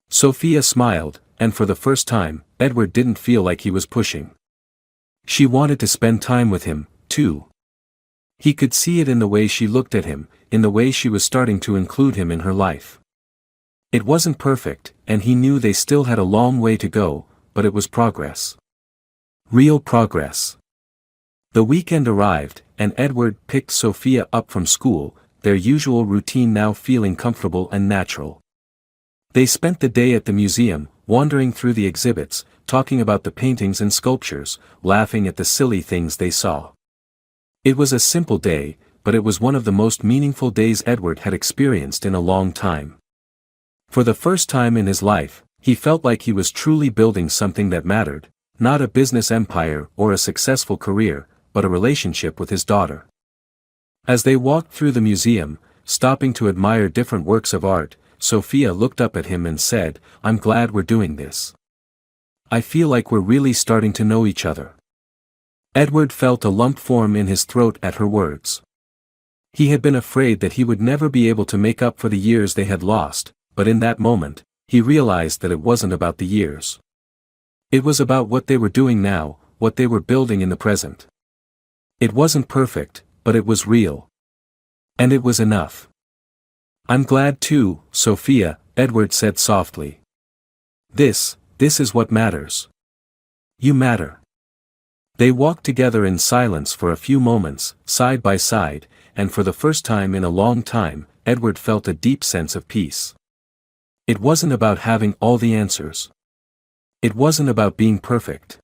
Sophia smiled, and for the first time, Edward didn't feel like he was pushing. She wanted to spend time with him, too. He could see it in the way she looked at him, in the way she was starting to include him in her life. It wasn't perfect, and he knew they still had a long way to go, but it was progress. Real progress. The weekend arrived, and Edward picked Sophia up from school, their usual routine now feeling comfortable and natural. They spent the day at the museum, wandering through the exhibits, talking about the paintings and sculptures, laughing at the silly things they saw. It was a simple day, but it was one of the most meaningful days Edward had experienced in a long time. For the first time in his life, he felt like he was truly building something that mattered, not a business empire or a successful career, but a relationship with his daughter. As they walked through the museum, stopping to admire different works of art, Sophia looked up at him and said, I'm glad we're doing this. I feel like we're really starting to know each other. Edward felt a lump form in his throat at her words. He had been afraid that he would never be able to make up for the years they had lost, but in that moment, he realized that it wasn't about the years. It was about what they were doing now, what they were building in the present. It wasn't perfect, but it was real. And it was enough. I'm glad too, Sophia, Edward said softly. This is what matters. You matter. They walked together in silence for a few moments, side by side, and for the first time in a long time, Edward felt a deep sense of peace. It wasn't about having all the answers. It wasn't about being perfect.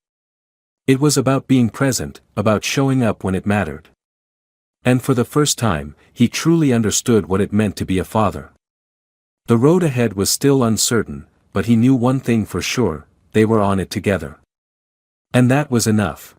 It was about being present, about showing up when it mattered. And for the first time, he truly understood what it meant to be a father. The road ahead was still uncertain, but he knew one thing for sure, they were on it together. And that was enough.